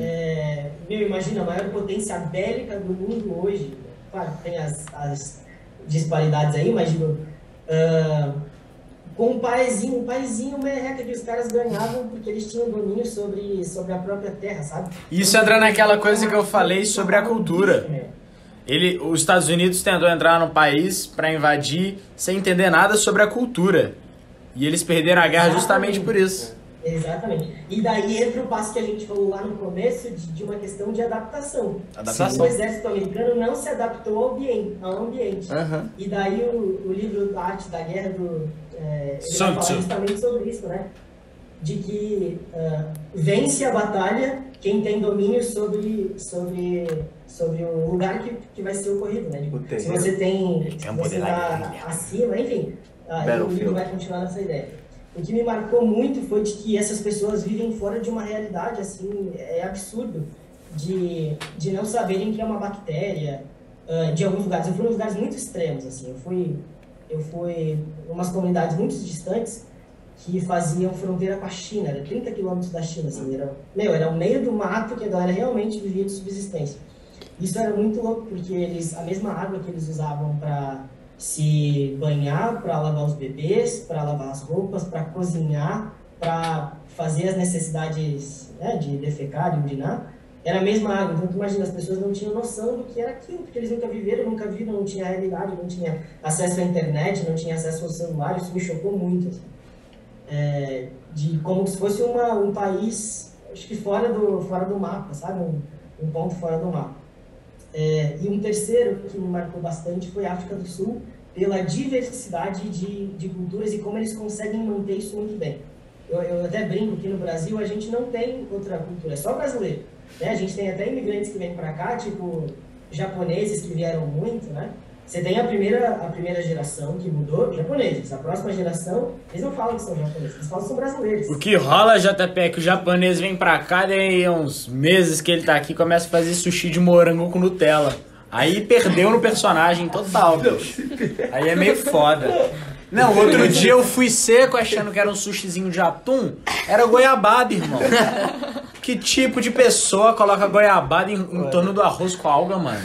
Imagina, a maior potência bélica do mundo hoje, claro, tem as disparidades aí, mas digo, com um paizinho merreca que os caras ganhavam porque eles tinham domínio sobre a própria terra, sabe? Isso entra naquela coisa que eu falei sobre a cultura. Os Estados Unidos tentou entrar no país para invadir sem entender nada sobre a cultura. E eles perderam a guerra justamente por isso. Exatamente. E daí entra o passo que a gente falou lá no começo de uma questão de adaptação. Adaptação. O exército americano não se adaptou ao ambiente. Uhum. E daí o livro Arte da Guerra ele Sun vai Tzu. falar justamente sobre isso, né? De que vence a batalha quem tem domínio sobre o lugar que vai ser ocorrido, né? Se você está acima, enfim, o livro vai continuar nessa ideia. O que me marcou muito foi de que essas pessoas vivem fora de uma realidade, assim, é absurdo, de não saberem que é uma bactéria, de alguns lugares. Eu fui em lugares muito extremos, assim, eu fui em umas comunidades muito distantes que faziam fronteira com a China, era 30 quilômetros da China, assim, era o meio do mato que a galera realmente vivia de subsistência. Isso era muito louco, porque a mesma água que eles usavam para se banhar, para lavar os bebês, para lavar as roupas, para cozinhar, para fazer as necessidades, né, de defecar, de urinar, era a mesma água. Então, tu imagina, as pessoas não tinham noção do que era aquilo, porque eles nunca viveram, nunca viram, não tinha realidade, não tinha acesso à internet, não tinha acesso ao celular. Isso me chocou muito, assim. De como se fosse um país, acho que fora do mapa, sabe? Um ponto fora do mapa. E um terceiro que me marcou bastante foi a África do Sul, pela diversidade de culturas e como eles conseguem manter isso muito bem. Eu até brinco que no Brasil a gente não tem outra cultura, é só brasileiro. Né? A gente tem até imigrantes que vêm para cá, tipo japoneses que vieram muito, né? Você tem a primeira geração que mudou, japoneses. A próxima geração, eles não falam que são japoneses, eles falam que são brasileiros. O que rola, JP, é que o japonês vem pra cá, daí uns meses que ele tá aqui, começa a fazer sushi de morango com Nutella. Aí perdeu no personagem total, bicho. Aí é meio foda. Não, outro dia eu fui seco achando que era um sushizinho de atum. Era goiabada, irmão. Que tipo de pessoa coloca goiabada em torno do arroz com alga, mano?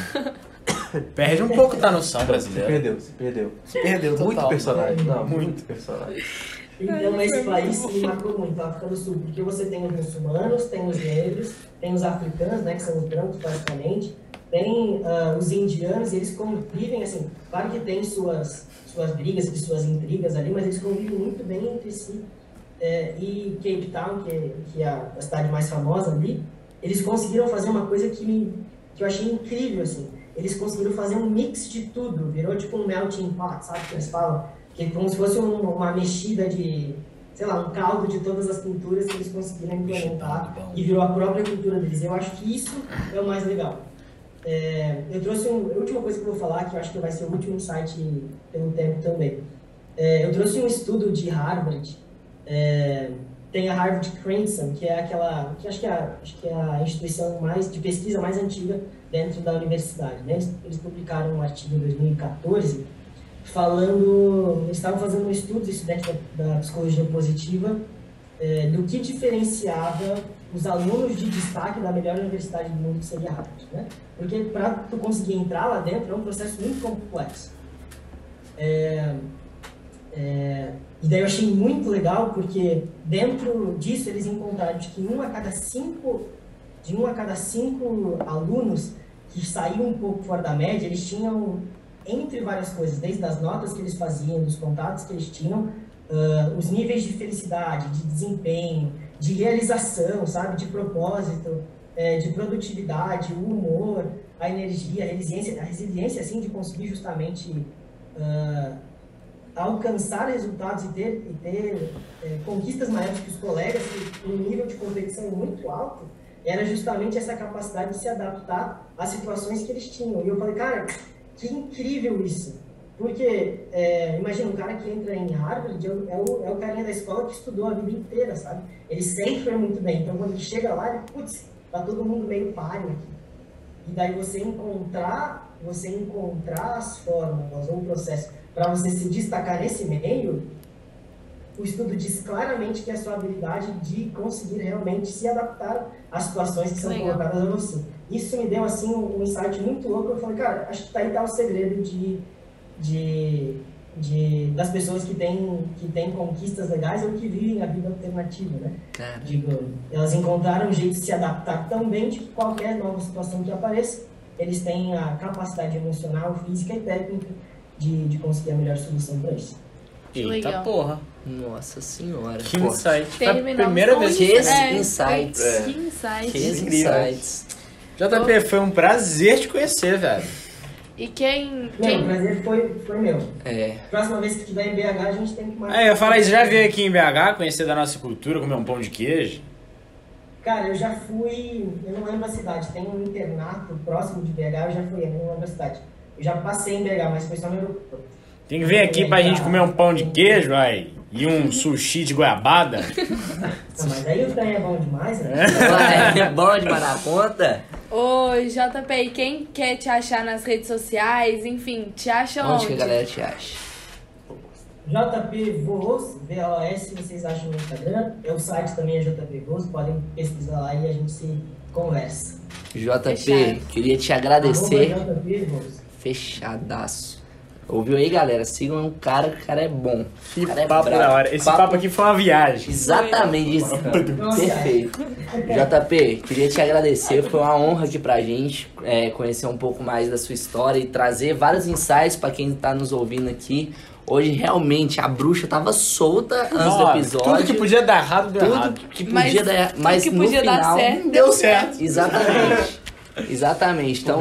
Perde um pouco da noção brasileira. Se perdeu. Se perdeu total. Muito personagem. Não, muito personagem. Então esse país me marcou muito, a África do Sul, porque você tem os muçulmanos, tem os negros, tem os africanos, né, que são os brancos basicamente, tem os indianos, e eles convivem, assim, claro que tem suas brigas e suas intrigas ali, mas eles convivem muito bem entre si. E Cape Town, que é a cidade mais famosa ali, eles conseguiram fazer uma coisa que eu achei incrível, assim. Eles conseguiram fazer um mix de tudo, virou tipo um melting pot, sabe o que eles falam? Que é como se fosse uma mexida de, sei lá, um caldo de todas as culturas que eles conseguiram implementar e virou a própria cultura deles. Eu acho que isso é o mais legal. Eu trouxe a última coisa que eu vou falar, que eu acho que vai ser o último insight pelo tempo também. Eu trouxe um estudo de Harvard, tem a Harvard Crimson, que é aquela, que acho que é a instituição de pesquisa mais antiga dentro da universidade, né? Eles publicaram um artigo em 2014 eles estavam fazendo um estudo, estudantes da psicologia positiva, do que diferenciava os alunos de destaque da melhor universidade do mundo, que seria Harvard, né? Porque para tu conseguir entrar lá dentro é um processo muito complexo. E daí eu achei muito legal, porque dentro disso eles encontraram que de um a cada cinco alunos que saíam um pouco fora da média, eles tinham entre várias coisas, desde as notas que eles faziam, dos contatos que eles tinham, os níveis de felicidade, de desempenho, de realização, sabe, de propósito, de produtividade, o humor, a energia, a resiliência assim, de conseguir justamente alcançar resultados e ter conquistas maiores que os colegas, que o nível de competição é muito alto, era justamente essa capacidade de se adaptar às situações que eles tinham. E eu falei, cara, que incrível isso! Porque, imagina, um cara que entra em Harvard é o carinha da escola que estudou a vida inteira, sabe? Ele sempre foi muito bem. Então, quando ele chega lá, ele, putz, tá todo mundo meio páreo aqui. E daí você encontrar as fórmulas ou o processo para você se destacar nesse meio, o estudo diz claramente que é a sua habilidade de conseguir realmente se adaptar às situações que são colocadas a você. Isso me deu, assim, um insight muito louco. Eu falei, cara, acho que aí tá o segredo das pessoas que têm conquistas legais ou que vivem a vida alternativa, né? Digo, elas encontraram um jeito de se adaptar tão bem de que qualquer nova situação que apareça, eles têm a capacidade emocional, física e técnica de conseguir a melhor solução para isso. Eita legal. porra. Nossa senhora. Que Pô, insight. Foi a Terminamos primeira com vez Que que... insights. Que insight. Que incrível. insights. JP, foi um prazer te conhecer, velho. E quem... Meu, o prazer foi meu. É. Próxima vez que tiver em BH, a gente tem que marcar. Aí, eu falei, você já veio aqui em BH conhecer da nossa cultura, comer um pão de queijo? Cara, eu já fui, eu não lembro a cidade, tem um internato próximo de BH, eu já fui, eu não lembro a cidade. Eu já passei em BH, mas foi só no aeroporto. Tem que vir aqui pra gente comer um pão de queijo, aí, e um sushi de goiabada. Não, mas aí o trem é bom demais, né? É bom demais na ponta? Ô, JP, e quem quer te achar nas redes sociais, enfim, te acha Onde onde? que a galera te acha? JP Voos, VOS, vocês acham no Instagram. O site também é JP Voos, podem pesquisar lá e a gente se conversa. JP, Fechado. queria te agradecer. Arroba JP Voos. Fechadaço. Ouviu aí, galera? Sigam o cara, que o cara é bom. Que O cara é papo brabo. da hora. Esse papo aqui foi uma viagem. Exatamente isso. Perfeito. JP, queria te agradecer. Foi uma honra aqui pra gente conhecer um pouco mais da sua história e trazer vários insights pra quem tá nos ouvindo aqui. Hoje, realmente, a bruxa tava solta antes do episódio. Tudo que podia dar errado, deu errado. Tudo que podia dar, mas tudo que no podia dar final certo, Deu certo. Exatamente. Exatamente. Então,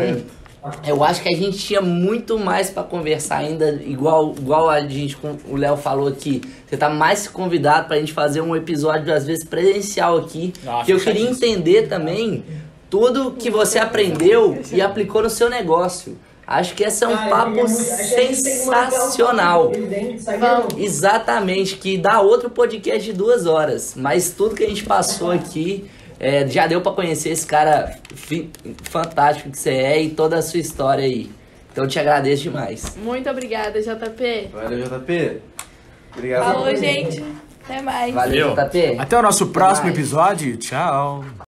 eu acho que a gente tinha muito mais pra conversar ainda, igual a gente, o Léo falou aqui. Você tá mais convidado pra gente fazer um episódio, às vezes, presencial aqui. Ah, que eu queria entender também tudo que você aprendeu e aplicou no seu negócio. Acho que esse é um papo sensacional. Exatamente, que dá outro podcast de 2 horas. Mas tudo que a gente passou aqui, já deu pra conhecer esse cara fantástico que você é e toda a sua história aí. Então eu te agradeço demais. Muito obrigada, JP. Valeu, JP. Obrigado. Falou, gente. Até mais. Valeu, JP. Até o nosso próximo mais. episódio. Tchau.